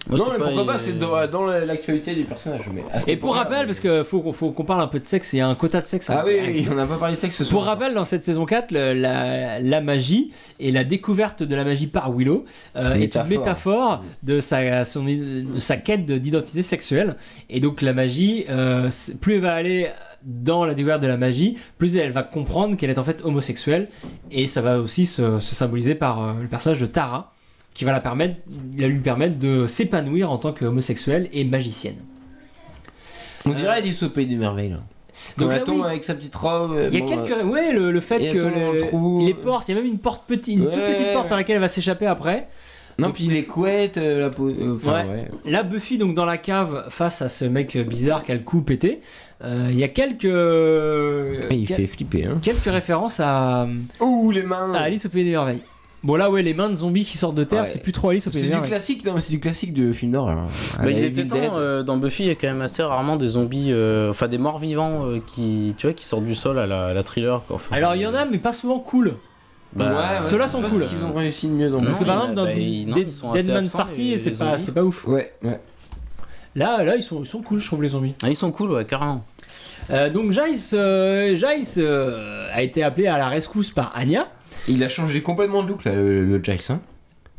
Moi, non mais pourquoi pas, c'est dans l'actualité du personnage. Mais et pour rappel, parce que faut qu'on parle un peu de sexe, il y a un quota de sexe. Ah oui, on n'a pas parlé de sexe ce soir. Pour rappel, dans cette saison 4, la magie et la découverte de la magie par Willow est une métaphore de sa quête d'identité sexuelle. Et donc la magie, plus elle va aller dans la découverte de la magie, plus elle va comprendre qu'elle est en fait homosexuelle. Et ça va aussi se symboliser par le personnage de Tara, qui va lui permettre de s'épanouir en tant qu'homosexuelle et magicienne. On dirait Alice au Pays des Merveilles là. Donc là, tombe avec sa petite robe. Il y a quelques. Ouais, le fait que les portes, il y a même une porte toute petite porte par laquelle elle va s'échapper après. Non, puis les couettes, la peau. Là, Buffy, donc dans la cave, face à ce mec bizarre qui a le cou pété, il y a quelques. Il fait flipper, hein. Quelques références à. Ouh, les mains. À Alice au Pays des Merveilles. Bon là les mains de zombies qui sortent de terre, c'est plus trop Alice au Pays des Merveilles. C'est du classique de film d'horreur. Il était temps, dans Buffy il y a quand même assez rarement des zombies, enfin des morts vivants qui sortent du sol à la thriller quoi. Enfin, alors il y en a mais pas souvent cool. Ceux-là sont cool. Ils ont réussi mieux dans parce que par exemple dans Dead Man's Party c'est pas ouf. Ouais. Là ils sont cool je trouve les zombies. Ah ils sont cool carrément. Donc Jace a été appelé à la rescousse par Anya. Il a changé complètement de look là, le Giles, hein.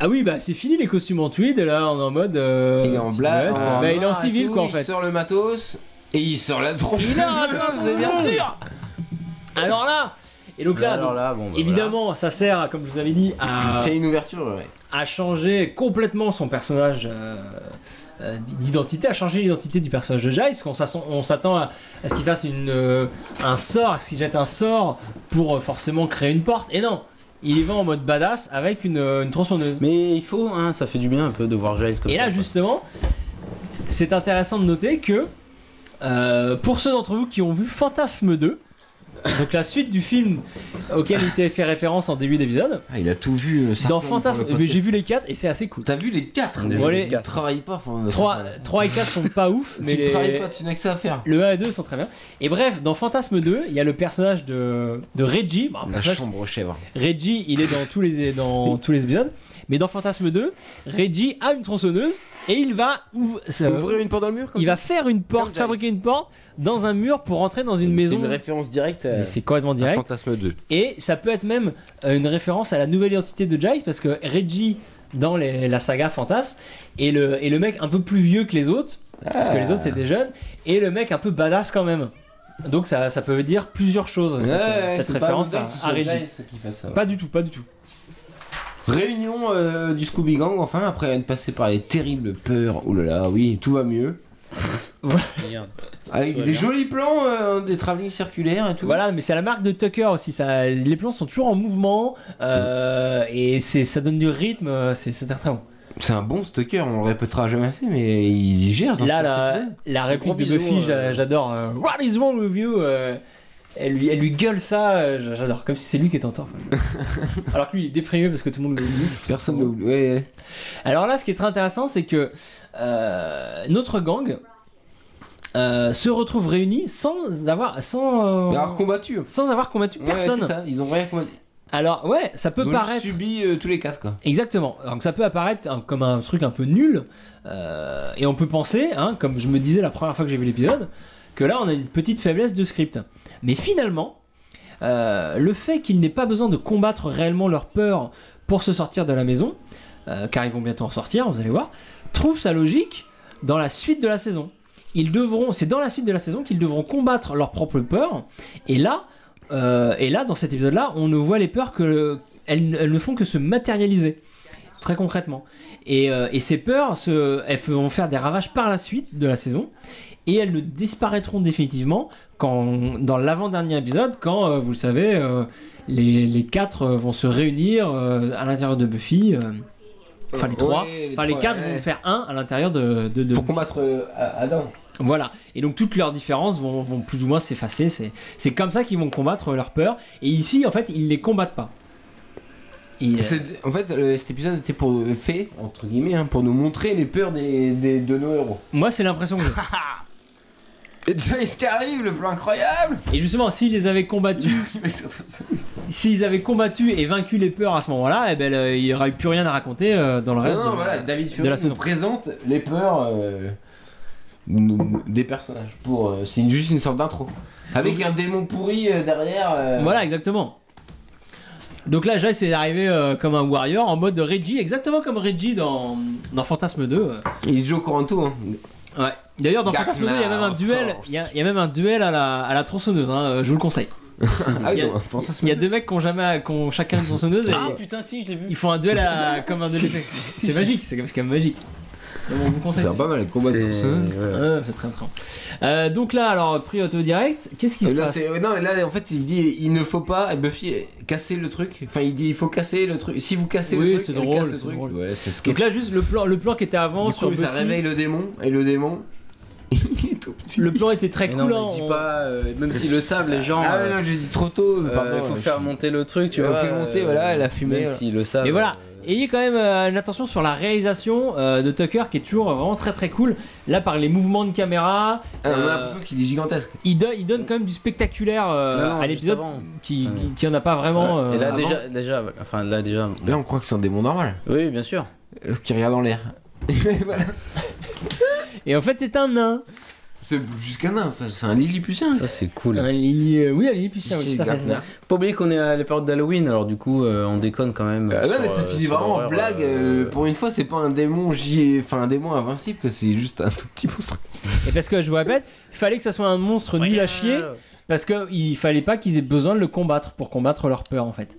Ah oui, c'est fini les costumes en tweed, là on est en mode. Il est en black, il est en civil quoi en fait. Il sort le matos et il sort la trompe. Bien sûr. Alors là, et donc là, évidemment, ça sert, comme je vous avais dit, à. Il fait une ouverture, à changer complètement son personnage. D'identité, à changer l'identité du personnage de Giles, qu'on s'attend à ce qu'il fasse un sort, à ce qu'il jette un sort pour forcément créer une porte, et non, il y va en mode badass avec une tronçonneuse. Mais il faut, ça fait du bien un peu de voir Giles comme ça. Et là justement, c'est intéressant de noter que pour ceux d'entre vous qui ont vu Fantasme 2, donc la suite du film auquel il était fait référence en début d'épisode. Ah, il a tout vu. Dans Fantasme, mais j'ai vu les 4 et c'est assez cool. T'as vu les 4? Tu travailles pas. 3 et 4 sont pas ouf, mais tu travailles pas, tu n'as que ça à faire. Le 1 et 2 sont très bien. Et bref, dans Fantasme 2, il y a le personnage de Reggie. La chambre aux chèvres. Reggie, il est dans tous les épisodes. Mais dans Fantasme 2, Reggie a une tronçonneuse et il va ouvrir une porte dans le mur. Il va faire une porte, fabriquer une porte dans un mur pour rentrer dans une maison. C'est une référence directe. C'est complètement direct. Fantasme 2. Et ça peut être même une référence à la nouvelle identité de Giles parce que Reggie dans la saga Fantasme est le mec un peu plus vieux que les autres parce que les autres c'est des jeunes et le mec un peu badass quand même. Donc ça peut dire plusieurs choses, cette référence à Reggie. Pas du tout. Réunion du Scooby Gang, enfin, après être passé par les terribles peurs. Oh là là, oui, tout va mieux. Avec des jolis plans, des travelling circulaires et tout. Voilà, mais c'est la marque de Tucker aussi. Les plans sont toujours en mouvement et ça donne du rythme. C'est très bon. C'est un bon Tucker, on le répétera jamais assez, mais il gère. Là, la réplique de Buffy, j'adore. What is wrong with you? Elle lui gueule ça, j'adore. Comme si c'est lui qui était en tort. Alors que lui, il est déprimé parce que tout le monde l'oublie. Personne l'oublie. Ouais. Alors là, ce qui est très intéressant, c'est que notre gang se retrouve réunis sans avoir combattu. Sans avoir combattu personne. C'est ça, ils ont rien combattu. Alors ouais, ça peut paraître. Ils ont subi tous les 4 quoi. Exactement. Donc ça peut apparaître comme un truc un peu nul, et on peut penser, comme je me disais la première fois que j'ai vu l'épisode, que là on a une petite faiblesse de script. Mais finalement, le fait qu'ils n'aient pas besoin de combattre réellement leur peur pour se sortir de la maison, car ils vont bientôt en sortir, vous allez voir, trouve sa logique dans la suite de la saison. C'est dans la suite de la saison qu'ils devront combattre leur propre peur, et là, dans cet épisode-là, on ne voit les peurs elles ne font que se matérialiser, très concrètement. Et ces peurs, elles vont faire des ravages par la suite de la saison, et elles ne disparaîtront définitivement dans l'avant-dernier épisode, quand, vous le savez, les 4 vont se réunir à l'intérieur de Buffy. Enfin, les 3. Les 4 vont faire un à l'intérieur de pour combattre Adam. Voilà, et donc toutes leurs différences vont plus ou moins s'effacer, c'est comme ça qu'ils vont combattre leur peur, et ici en fait ils les combattent pas. En fait cet épisode était fait, entre guillemets, pour nous montrer les peurs de nos héros. Moi c'est l'impression que j'ai. Et Joyce qui arrive, le plan incroyable. Et justement, s'ils les avaient combattus, s'ils avaient combattu et vaincu les peurs à ce moment-là, il n'y aurait plus rien à raconter dans le reste David de la saison. Nous présente les peurs des personnages. C'est juste une sorte d'intro. Avec un démon pourri derrière. Voilà, exactement. Donc là, Jace est arrivé comme un warrior en mode Reggie, exactement comme Reggie dans Fantasme 2. Il joue au Coranto. Ouais. D'ailleurs, dans Fantasme 2, il y a même un duel. Il y a même un duel à la tronçonneuse. Je vous le conseille. Il y a 2 mecs qui ont chacun une tronçonneuse. Putain, si, je l'ai vu. Ils font un duel comme un duel d'épée. C'est magique, c'est quand même magique. Donc, on vous conseille. C'est pas mal, le combat de tronçonneuse. Ouais, c'est très très bon. Donc là, alors, prix auto-direct, qu'est-ce qui se passe ? Non, mais là, en fait, il dit il ne faut pas, Buffy, casser le truc. Enfin, il dit il faut casser le truc. Si vous cassez le truc, c'est drôle, casse le truc. Ouais, c'est sketch. Donc là, juste le plan qui était avant du sur coup, ça Buffy, réveille le démon, et le démon. Il est tout petit. Le plan était très cool. Non, dis pas, même s'ils le savent, les gens. Ah, non, j'ai dit trop tôt. Il faut faire monter le truc, tu vois. Il faut monter, voilà, la fumée. Même s'ils le savent. Et voilà. Ayez quand même une attention sur la réalisation de Tucker qui est toujours vraiment très très cool. Là, par les mouvements de caméra, on a l'impression qu'il est gigantesque. Il donne quand même du spectaculaire à l'épisode qui en a pas vraiment. Et là déjà. Là, on croit que c'est un démon normal. Oui, bien sûr. Qui regarde en l'air. Voilà. Et en fait, c'est un nain. C'est plus qu'un nain, c'est un Lilliputien. Ça, c'est cool. Oui, un Lilliputien. Oui, Pas oublier qu'on est à la période d'Halloween, alors du coup, on déconne quand même. Ouais, mais ça finit vraiment en blague. Pour une fois, c'est pas un démon un démon invincible, que c'est juste un tout petit monstre. Et parce que je vous répète, il fallait que ça soit un monstre nul à chier, parce qu'il fallait pas qu'ils aient besoin de le combattre pour combattre leur peur en fait.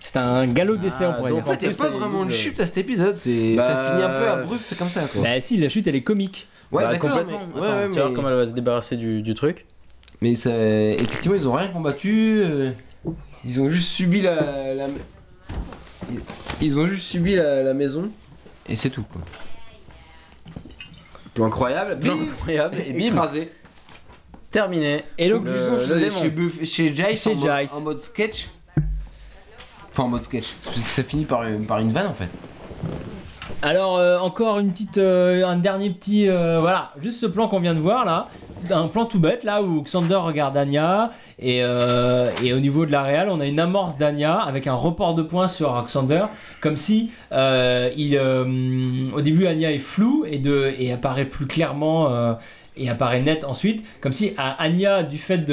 C'est un galop d'essai, on pourrait dire. En fait, il n'y a pas vraiment de chute à cet épisode, ça finit un peu abrupt comme ça, quoi. Bah si, la chute elle est comique. Ouais, d'accord, complètement. mais... Attends, tu vois comment elle va se débarrasser du truc. Mais ça... effectivement, ils ont rien combattu, ils ont juste subi Ils ont juste subi la maison, et c'est tout, quoi. Plan incroyable, et bim, écrasé. Terminé. Et donc, chez Jace en mode sketch. Enfin, en mode sketch. Parce que ça finit par une vanne, en fait. Alors, encore un dernier petit... voilà, juste ce plan qu'on vient de voir, là. Un plan tout bête, là, où Xander regarde Anya. Et au niveau de la réal, on a une amorce d'Anya avec un report de points sur Xander. Comme si, au début, Anya est floue et apparaît plus clairement... et apparaît net ensuite. Comme si Anya, du fait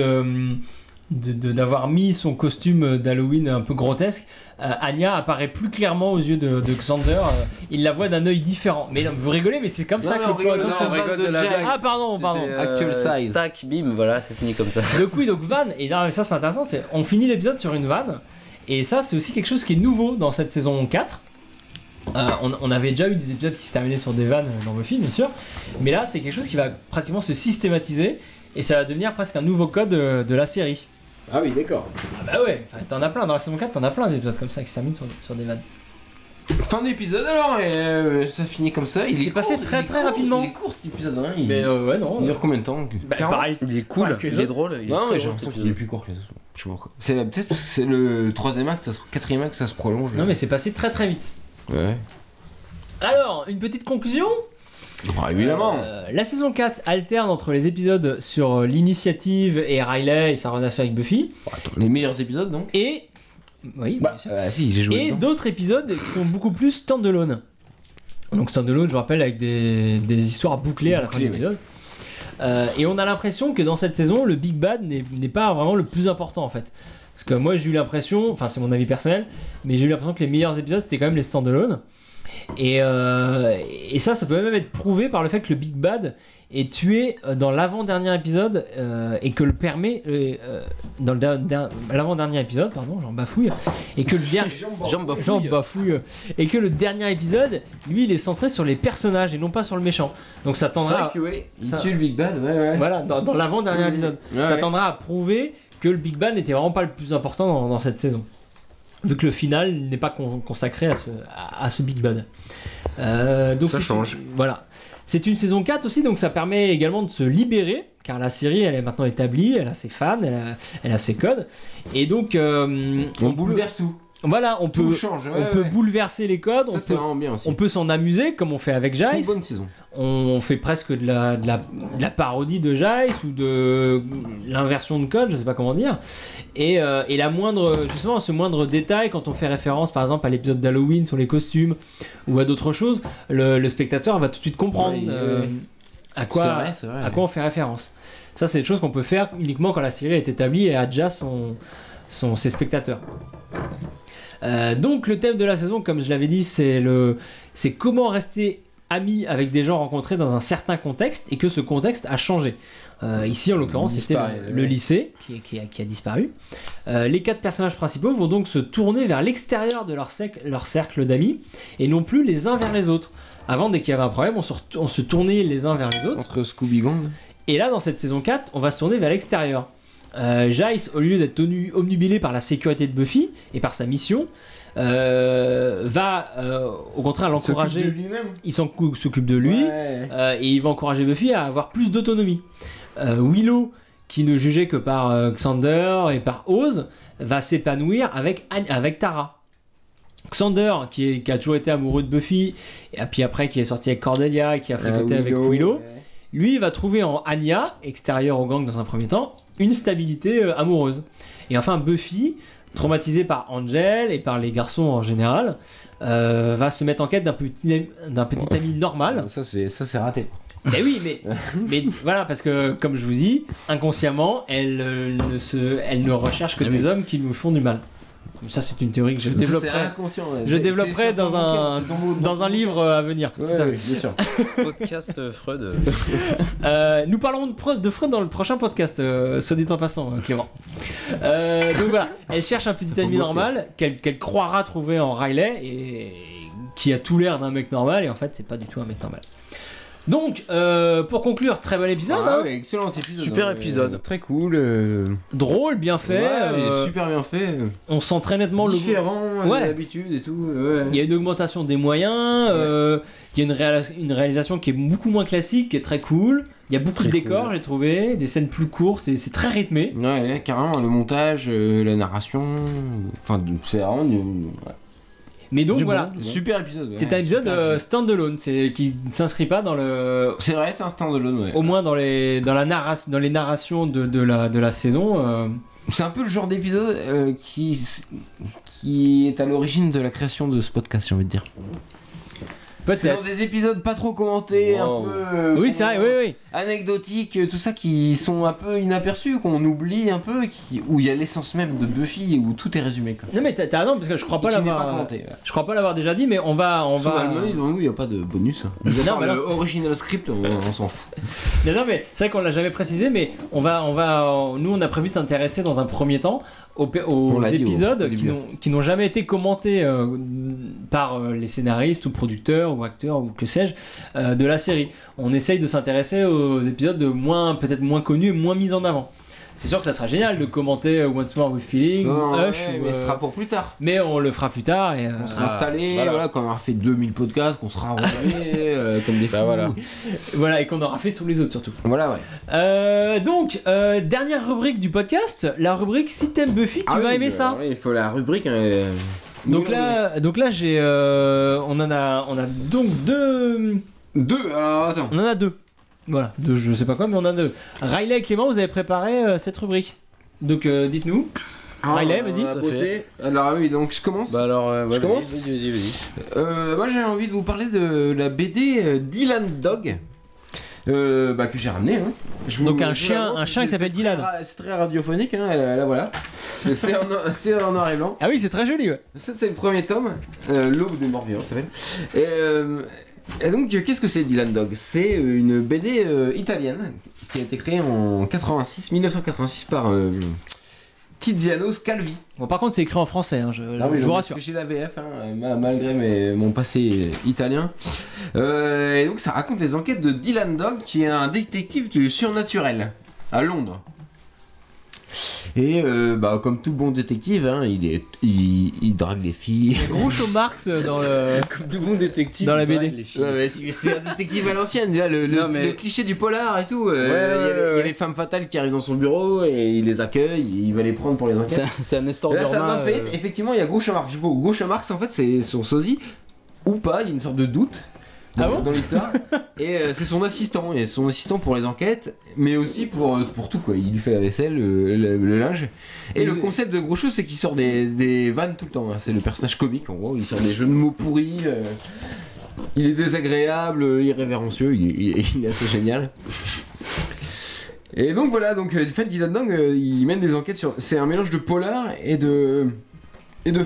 d'avoir mis son costume d'Halloween un peu grotesque, Anya apparaît plus clairement aux yeux de Xander. Il la voit d'un œil différent. Mais non, vous rigolez, mais c'est comme ça que le plot. On rigole de la blague. Ah pardon. Actual size. Tac, bim, voilà, c'est fini comme ça. Donc oui, donc vanne. Et non, mais ça c'est intéressant. On finit l'épisode sur une vanne. Et ça, c'est aussi quelque chose qui est nouveau dans cette saison 4. On avait déjà eu des épisodes qui se terminaient sur des vannes dans Buffy, bien sûr. Mais là, c'est quelque chose qui va pratiquement se systématiser. Et ça va devenir presque un nouveau code de la série. Ah oui, d'accord. Ah bah ouais, t'en as plein. Dans la saison 4, t'en as plein d'épisodes comme ça qui se terminent sur des vannes. Fin d'épisode alors, et ça finit comme ça. Il s'est passé très rapidement. Il est court cet épisode, hein. Mais ouais, non. Il dure combien de temps? Pareil. Il est cool, il est drôle. Non, mais j'ai l'impression qu'il est plus court que les autres. Je sais pas pourquoi. Peut-être parce que c'est le 3ème acte, 4ème acte, ça se prolonge. Non, mais c'est passé très vite. Ouais. Alors, une petite conclusion. Évidemment. La saison 4 alterne entre les épisodes sur l'initiative et Riley et sa relation avec Buffy. Attends, les meilleurs épisodes donc. Et. Oui, bien sûr. Si, j'ai joué. Et d'autres épisodes qui sont beaucoup plus standalone. Donc standalone, je vous rappelle, avec des histoires bouclées à la fin de l'épisode. Et on a l'impression que dans cette saison, le Big Bad n'est pas vraiment le plus important en fait. Parce que moi j'ai eu l'impression, enfin c'est mon avis personnel, mais j'ai eu l'impression que les meilleurs épisodes c'était quand même les standalone. Et ça peut même être prouvé par le fait que le Big Bad est tué dans l'avant-dernier épisode et que le permet dans l'avant-dernier épisode, pardon, j'en bafouille, et que le Jean bafouille et que le dernier épisode, lui, il est centré sur les personnages et non pas sur le méchant. Donc ça tendra. C'est vrai que il tue le Big Bad, ouais. Voilà, dans l'avant-dernier épisode, ça tendra à prouver que le Big Bad n'était vraiment pas le plus important dans cette saison. Vu que le final n'est pas consacré à ce Big Bad. Donc ça change. Voilà. C'est une saison 4 aussi, donc ça permet également de se libérer, car la série elle est maintenant établie, elle a ses fans, elle a ses codes. Et donc. On bouleverse tout. Voilà, on peut bouleverser les codes. Ça, c'est vraiment bien aussi. On peut s'en amuser, comme on fait avec Jace. C'est une bonne saison. On fait presque de la parodie de Jace ou de l'inversion de code, je sais pas comment dire. Et ce moindre détail, quand on fait référence par exemple à l'épisode d'Halloween sur les costumes ou à d'autres choses, le spectateur va tout de suite comprendre à quoi on fait référence. Ça, c'est des choses qu'on peut faire uniquement quand la série est établie et a déjà ses spectateurs. Donc le thème de la saison, comme je l'avais dit, c'est comment rester ami avec des gens rencontrés dans un certain contexte et que ce contexte a changé. Ici en l'occurrence c'était le lycée qui a disparu. Les 4 personnages principaux vont donc se tourner vers l'extérieur de leur cercle d'amis et non plus les uns vers les autres. Avant, dès qu'il y avait un problème, on se tournait les uns vers les autres. Entre Scooby Gang. Et là dans cette saison 4 on va se tourner vers l'extérieur. Jace, au lieu d'être omnubilé par la sécurité de Buffy et par sa mission, va au contraire l'encourager. Il s'occupe de lui et il va encourager Buffy à avoir plus d'autonomie. Willow, qui ne jugeait que par Xander et par Oz, va s'épanouir avec Tara. Xander, qui a toujours été amoureux de Buffy, et puis après qui est sorti avec Cordelia et qui a fréquenté avec Willow, lui va trouver en Anya, extérieure au gang dans un premier temps, une stabilité amoureuse. Et enfin Buffy, traumatisée par Angel et par les garçons en général, va se mettre en quête d'un petit ami normal. Ça c'est raté. Et oui, mais voilà, parce que comme je vous dis, inconsciemment, elle ne recherche que des hommes qui nous font du mal. Ça, c'est une théorie que je développerai dans un livre à venir. Ouais, bien sûr. Podcast Freud. Nous parlerons de Freud dans le prochain podcast, soit dit en passant, Clément. Donc voilà, elle cherche un petit ami normal qu'elle croira trouver en Riley et qui a tout l'air d'un mec normal, et en fait, c'est pas du tout un mec normal. Donc, pour conclure, très bon épisode. Excellent épisode. Super épisode. Très cool. Drôle, bien fait. Super bien fait. On sent très nettement différent de d'habitude et tout. Il y a une augmentation des moyens. Il y a une réalisation qui est beaucoup moins classique, qui est très cool. Il y a beaucoup de décors, j'ai trouvé. Des scènes plus courtes. C'est très rythmé. Ouais, carrément. Le montage, la narration. Enfin, c'est vraiment. Mais donc voilà, super épisode. C'est un épisode standalone, qui ne s'inscrit pas dans le. C'est vrai, c'est un standalone, ouais. Au moins dans les narrations de la saison. C'est un peu le genre d'épisode qui est à l'origine de la création de ce podcast, j'ai envie de dire. dans des épisodes pas trop commentés, un peu. Oui, c'est vrai, oui. Anecdotiques, tout ça qui sont un peu inaperçus, qu'on oublie un peu, où il y a l'essence même de Buffy, où tout est résumé. Quoi. Non mais t'as raison parce que je crois pas l'avoir. Je crois pas l'avoir déjà dit, mais on va. Nous, il n'y a pas de bonus. Non, mais le original script, on s'en fout. Non, mais c'est vrai qu'on l'a jamais précisé, mais nous on a prévu de s'intéresser dans un premier temps aux épisodes qui n'ont jamais été commentés par les scénaristes ou producteurs ou acteurs ou que sais-je de la série. On essaye de s'intéresser aux épisodes peut-être moins connus et moins mis en avant. C'est sûr que ça sera génial de commenter Once More with Feeling, Hush, mais ce sera pour plus tard. Mais on le fera plus tard et on sera installé, quand on aura fait 2000 podcasts, qu'on sera enrôlé comme des fous. Voilà, et qu'on aura fait tous les autres surtout. Voilà, ouais. Donc, dernière rubrique du podcast, la rubrique Si t'aimes Buffy, tu vas aimer ça. Il faut la rubrique. Donc là, j'ai, on a donc deux. Alors attends. On en a deux. Voilà, je sais pas quoi, mais on en a deux. Riley et Clément, vous avez préparé cette rubrique. Donc dites-nous. Riley, vas-y. Alors oui, donc je commence. Bah alors, je commence. Vas-y. Moi j'ai envie de vous parler de la BD Dylan Dog. Que j'ai ramené. Donc un chien qui s'appelle Dylan. C'est très radiophonique, là voilà. C'est en noir et blanc. Ah oui, c'est très joli, ouais. Ça c'est le premier tome, L'Aube des Morts Vivants ça s'appelle. Et donc qu'est-ce que c'est Dylan Dog? C'est une BD italienne qui a été créée en 1986 par Tiziano Scalvi. Bon, par contre c'est écrit en français, je vous rassure. J'ai la VF, malgré mon passé italien. Et donc ça raconte les enquêtes de Dylan Dog, qui est un détective du surnaturel à Londres. Et comme tout bon détective, il drague les filles. Groucho Marx dans le. Comme tout bon détective dans la BD. Ouais, c'est un détective à l'ancienne, déjà, le cliché du polar et tout. Il y a les femmes fatales qui arrivent dans son bureau et il les accueille, il va les prendre pour les enquêtes. C'est un Nestor Dorma. Là, ça fait, effectivement, il y a Groucho Marx. Groucho Marx, en fait, c'est son sosie ou pas. Il y a une sorte de doute. Dans l'histoire. Et c'est son assistant, et son assistant pour les enquêtes, mais aussi pour tout quoi. Il lui fait la vaisselle, le linge. Et le concept de Groucho, c'est qu'il sort des vannes tout le temps. C'est le personnage comique en gros. Il sort des jeux de mots pourris. Il est désagréable, irrévérencieux. Il est assez génial. Et donc voilà, Dylan Dog, il mène des enquêtes sur. C'est un mélange de polar et de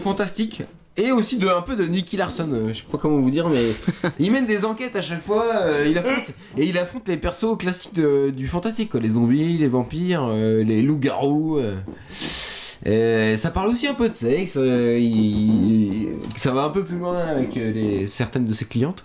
fantastique. Et aussi un peu de Nicky Larson, je sais pas comment vous dire, mais il mène des enquêtes à chaque fois, il affronte les persos classiques du fantastique, quoi, les zombies, les vampires, les loups-garous. Ça parle aussi un peu de sexe, ça va un peu plus loin avec certaines de ses clientes.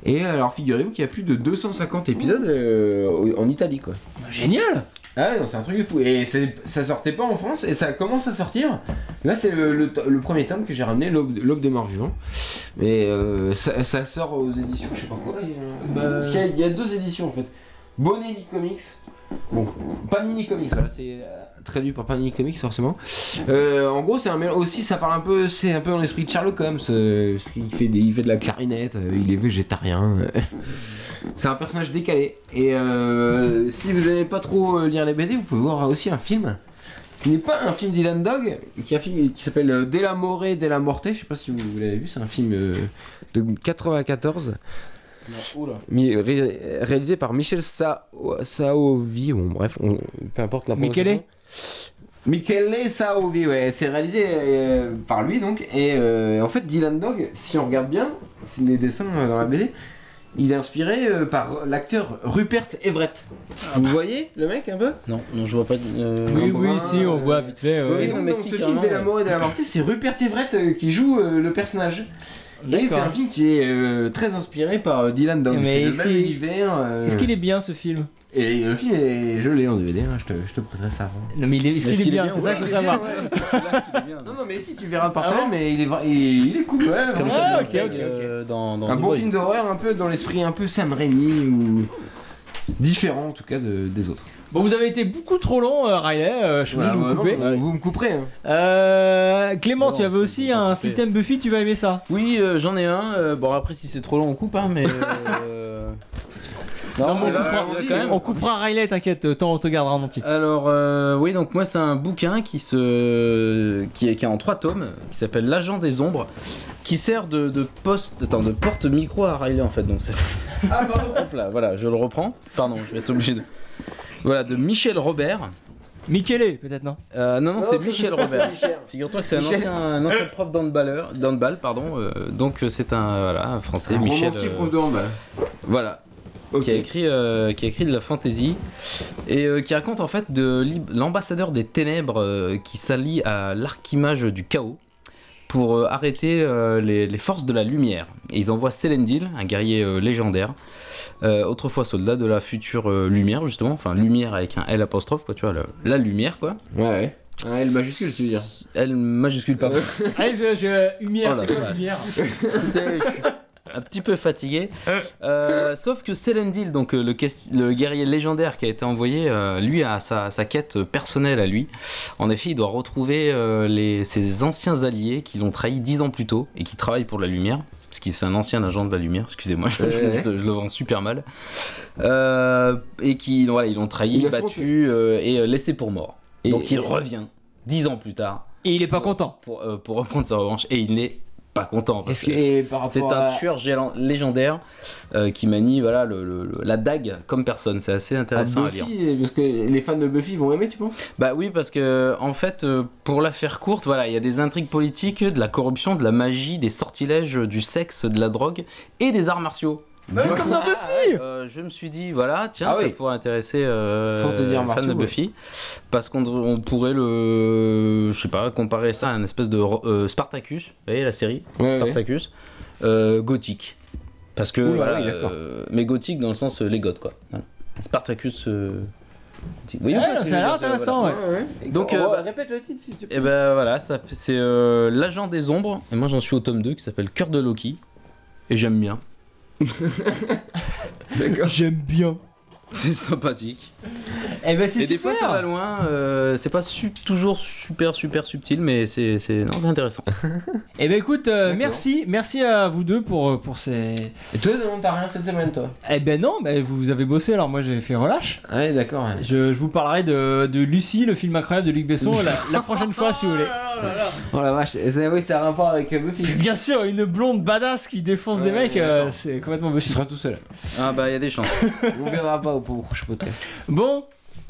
Et alors figurez-vous qu'il y a plus de 250 épisodes en Italie, quoi. Génial! Ah non, c'est un truc de fou. Et ça sortait pas en France et ça commence à sortir. Là, c'est le premier tome que j'ai ramené, L'Aube des Morts Vivants. Mais ça sort aux éditions, je sais pas quoi. Parce qu'il y a deux éditions en fait. Bonelli Comics. Bon, Panini Comics, voilà, c'est traduit par Panini Comics forcément. En gros, aussi ça parle un peu, c'est un peu dans l'esprit de Sherlock Holmes. Parce qu'il fait de la clarinette, il est végétarien. C'est un personnage décalé. Et si vous n'aimez pas trop lire les BD, vous pouvez voir aussi un film qui n'est pas un film Dylan Dog, qui est un film qui s'appelle Della More Della Morte. Je sais pas si vous l'avez vu, c'est un film de 94. Réalisé par Michel Saovi. Bon, bref, peu importe la prononciation. Michele Saovi, ouais, c'est réalisé par lui donc. Et en fait, Dylan Dog, si on regarde bien, c'est les dessins dans la BD. Il est inspiré par l'acteur Rupert Everett. Vous voyez le mec un peu? Non, je vois pas. Oui, si, on voit vite fait. Et donc, dans ce film Della More et Della Morte, c'est Rupert Everett qui joue le personnage. Et c'est un film qui est très inspiré par Dylan Dog. Mais c'est le même univers. Est-ce qu'il est bien ce film? Et le film, je l'ai en DVD, je te prêterai ça. Non mais est-ce qu'il est bien? C'est ça que je veux savoir. Non mais si tu verras par toi, mais il est cool, ouais. Comme ça, ok. Dans un bon film d'horreur, un peu dans l'esprit un peu Sam Raimi ou différent en tout cas des autres. Bon, vous avez été beaucoup trop long, Riley. Je suis obligé de vous couper. Vous me couperez. Clément, tu avais aussi un système Buffy, tu vas aimer ça? Oui, j'en ai un. Bon, après, si c'est trop long, on coupe, mais. Non, mais on coupera Riley, t'inquiète, tant on te gardera en entier. Alors, oui, donc moi, c'est un bouquin qui est en 3 tomes, qui s'appelle L'Agent des Ombres, qui sert de porte-micro à Riley, en fait. Donc Ah, pardon. Hop là, voilà, je le reprends. Pardon, je vais être obligé de... Voilà, de Michel Robert. Michele, peut-être, non? Non, c'est Michel Robert. Michel. Figure-toi que c'est un ancien prof d'handball, pardon. Donc c'est un français, Michel. Prof de handball. Voilà. Okay. Qui a écrit de la fantasy et qui raconte en fait de l'ambassadeur des ténèbres qui s'allie à l'archimage du chaos pour arrêter les forces de la lumière. Et ils envoient Selendil, un guerrier légendaire, autrefois soldat de la future lumière justement, enfin lumière avec un L apostrophe quoi, tu vois, la lumière quoi. Ouais. Un L majuscule tu veux dire. L majuscule pas. Allez, lumière, c'est quoi lumière? Un petit peu fatigué. Sauf que Selendil, donc le guerrier légendaire qui a été envoyé, lui a sa quête personnelle à lui. En effet, il doit retrouver ses anciens alliés qui l'ont trahi 10 ans plus tôt et qui travaillent pour la lumière. Parce que c'est un ancien agent de la lumière, excusez-moi, je le vends super mal. Et ils l'ont trahi, battu et laissé pour mort. Donc il revient 10 ans plus tard. Et il est pas content. Pour reprendre sa revanche. Et il n'est pas content parce que c'est un tueur légendaire qui manie voilà, la dague comme personne. C'est assez intéressant à lire. Parce que les fans de Buffy vont aimer, tu penses? Bah oui, parce que en fait, pour la faire courte, voilà, il y a des intrigues politiques, de la corruption, de la magie, des sortilèges, du sexe, de la drogue et des arts martiaux. Comme dans Buffy. Je me suis dit voilà tiens ça pourrait intéresser fans de Buffy parce qu'on pourrait je sais pas comparer ça à un espèce de Spartacus, vous voyez la série Spartacus gothique parce que mais gothique dans le sens les goths quoi. Voilà. Spartacus oui, ça a l'air intéressant Donc répète le titre si tu peux. Et ben voilà, c'est l'agent des ombres et moi j'en suis au tome 2 qui s'appelle Cœur de Loki et j'aime bien. D'accord. J'aime bien. C'est sympathique. Et ben c'est super. Et des fois ça va loin, c'est pas toujours super subtil, mais c'est intéressant. Et ben écoute, merci à vous deux pour ces. Et toi, non, t'as rien cette semaine, toi? Eh ben non, vous avez bossé, alors moi j'ai fait relâche. Ah ouais, d'accord. Je vous parlerai de Lucie, le film incroyable de Luc Besson, la prochaine fois si vous voulez. Oh la vache, oui, ça a un rapport avec Buffy. Bien sûr, une blonde badass qui défonce des mecs, c'est complètement Buffy. Tu seras tout seul. Ah bah il y a des chances. On viendra pas au prochain podcast. Bon,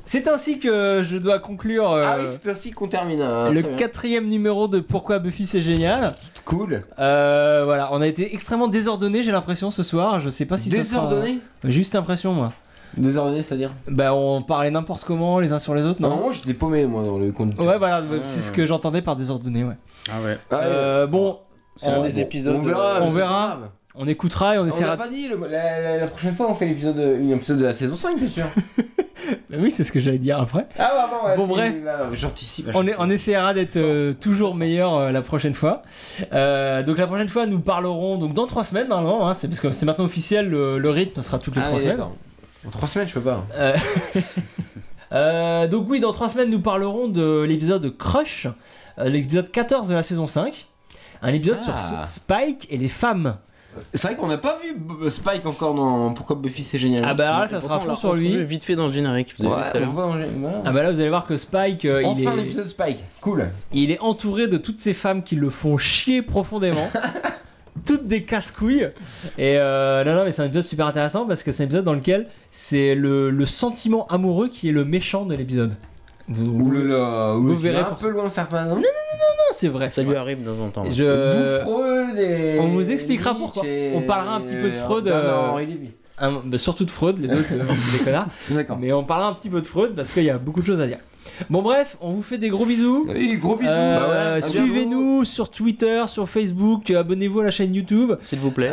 c'est ainsi que je dois conclure. Ah oui, c'est ainsi qu'on termine. Le 4e numéro de Pourquoi Buffy c'est génial. Cool. Voilà, on a été extrêmement désordonné, j'ai l'impression ce soir. Je sais pas si désordonné. Juste impression moi. Désordonné, c'est-à-dire? Bah on parlait n'importe comment les uns sur les autres, non? Moi j'étais paumé moi dans le compte. Ouais voilà, c'est ce que j'entendais par désordonné, ouais. Ah ouais. Bon, c'est un des épisodes. On verra. On écoutera et on essaiera. On n'a pas dit, la prochaine fois on fait un épisode de la saison 5 bien sûr. Bah oui, c'est ce que j'allais dire après. Ah bah ouais, bon bref, j'anticipe. On essaiera d'être toujours meilleur la prochaine fois. Donc la prochaine fois nous parlerons donc dans 3 semaines normalement, hein, c'est parce que c'est maintenant officiel, le rythme sera toutes les 3 semaines. En 3 semaines je peux pas. Donc oui, dans 3 semaines nous parlerons de l'épisode Crush, l'épisode 14 de la saison 5. Un épisode sur Spike et les femmes. C'est vrai qu'on n'a pas vu Spike encore dans Pourquoi Buffy c'est génial. Ah bah là ça sera fou sur lui. Vite fait dans le générique. Vous avez vu tout à l'heure. Ah bah là vous allez voir que Spike enfin l'épisode Spike, cool. Il est entouré de toutes ces femmes qui le font chier profondément. Toutes des casse-couilles. Et non mais c'est un épisode super intéressant parce que c'est un épisode dans lequel c'est le sentiment amoureux qui est le méchant de l'épisode. Vous verrez un peu loin certains. Non, c'est vrai. Ça lui arrive de temps en temps. Freud et... On vous expliquera pourquoi. On parlera un petit peu de Freud. Surtout de Freud, les autres c'est des connards. D'accord. Mais on parlera un petit peu de Freud parce qu'il y a beaucoup de choses à dire. Bon bref, on vous fait des gros bisous. Oui, gros bisous. Suivez-nous sur Twitter, sur Facebook, abonnez-vous à la chaîne YouTube. S'il vous plaît.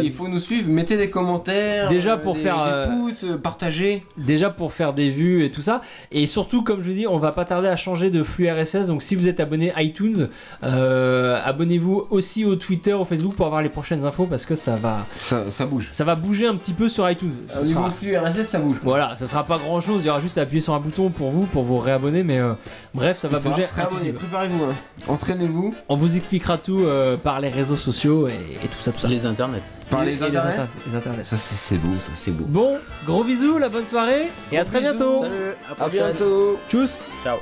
Il faut nous suivre, mettez des commentaires. Déjà pour faire des pouces, partagez. Déjà pour faire des vues et tout ça. Et surtout, comme je vous dis, on va pas tarder à changer de flux RSS. Donc si vous êtes abonné iTunes, abonnez-vous aussi au Twitter, au Facebook pour avoir les prochaines infos parce que ça va. Ça bouge. Ça va bouger un petit peu sur iTunes. Au niveau flux RSS, ça bouge. Voilà, ça sera pas grand chose. Il y aura juste à appuyer sur un bouton pour vous vous réabonner, mais bref, ça va bouger. Préparez-vous, hein. Entraînez-vous. On vous expliquera tout par les réseaux sociaux et tout ça, tout ça. Les internets. Par les internets. Les internets. Ça, c'est beau, ça, c'est beau. Bon, gros bisous, la bonne soirée et à très bientôt. Salut, à bientôt. Tchuss. Ciao.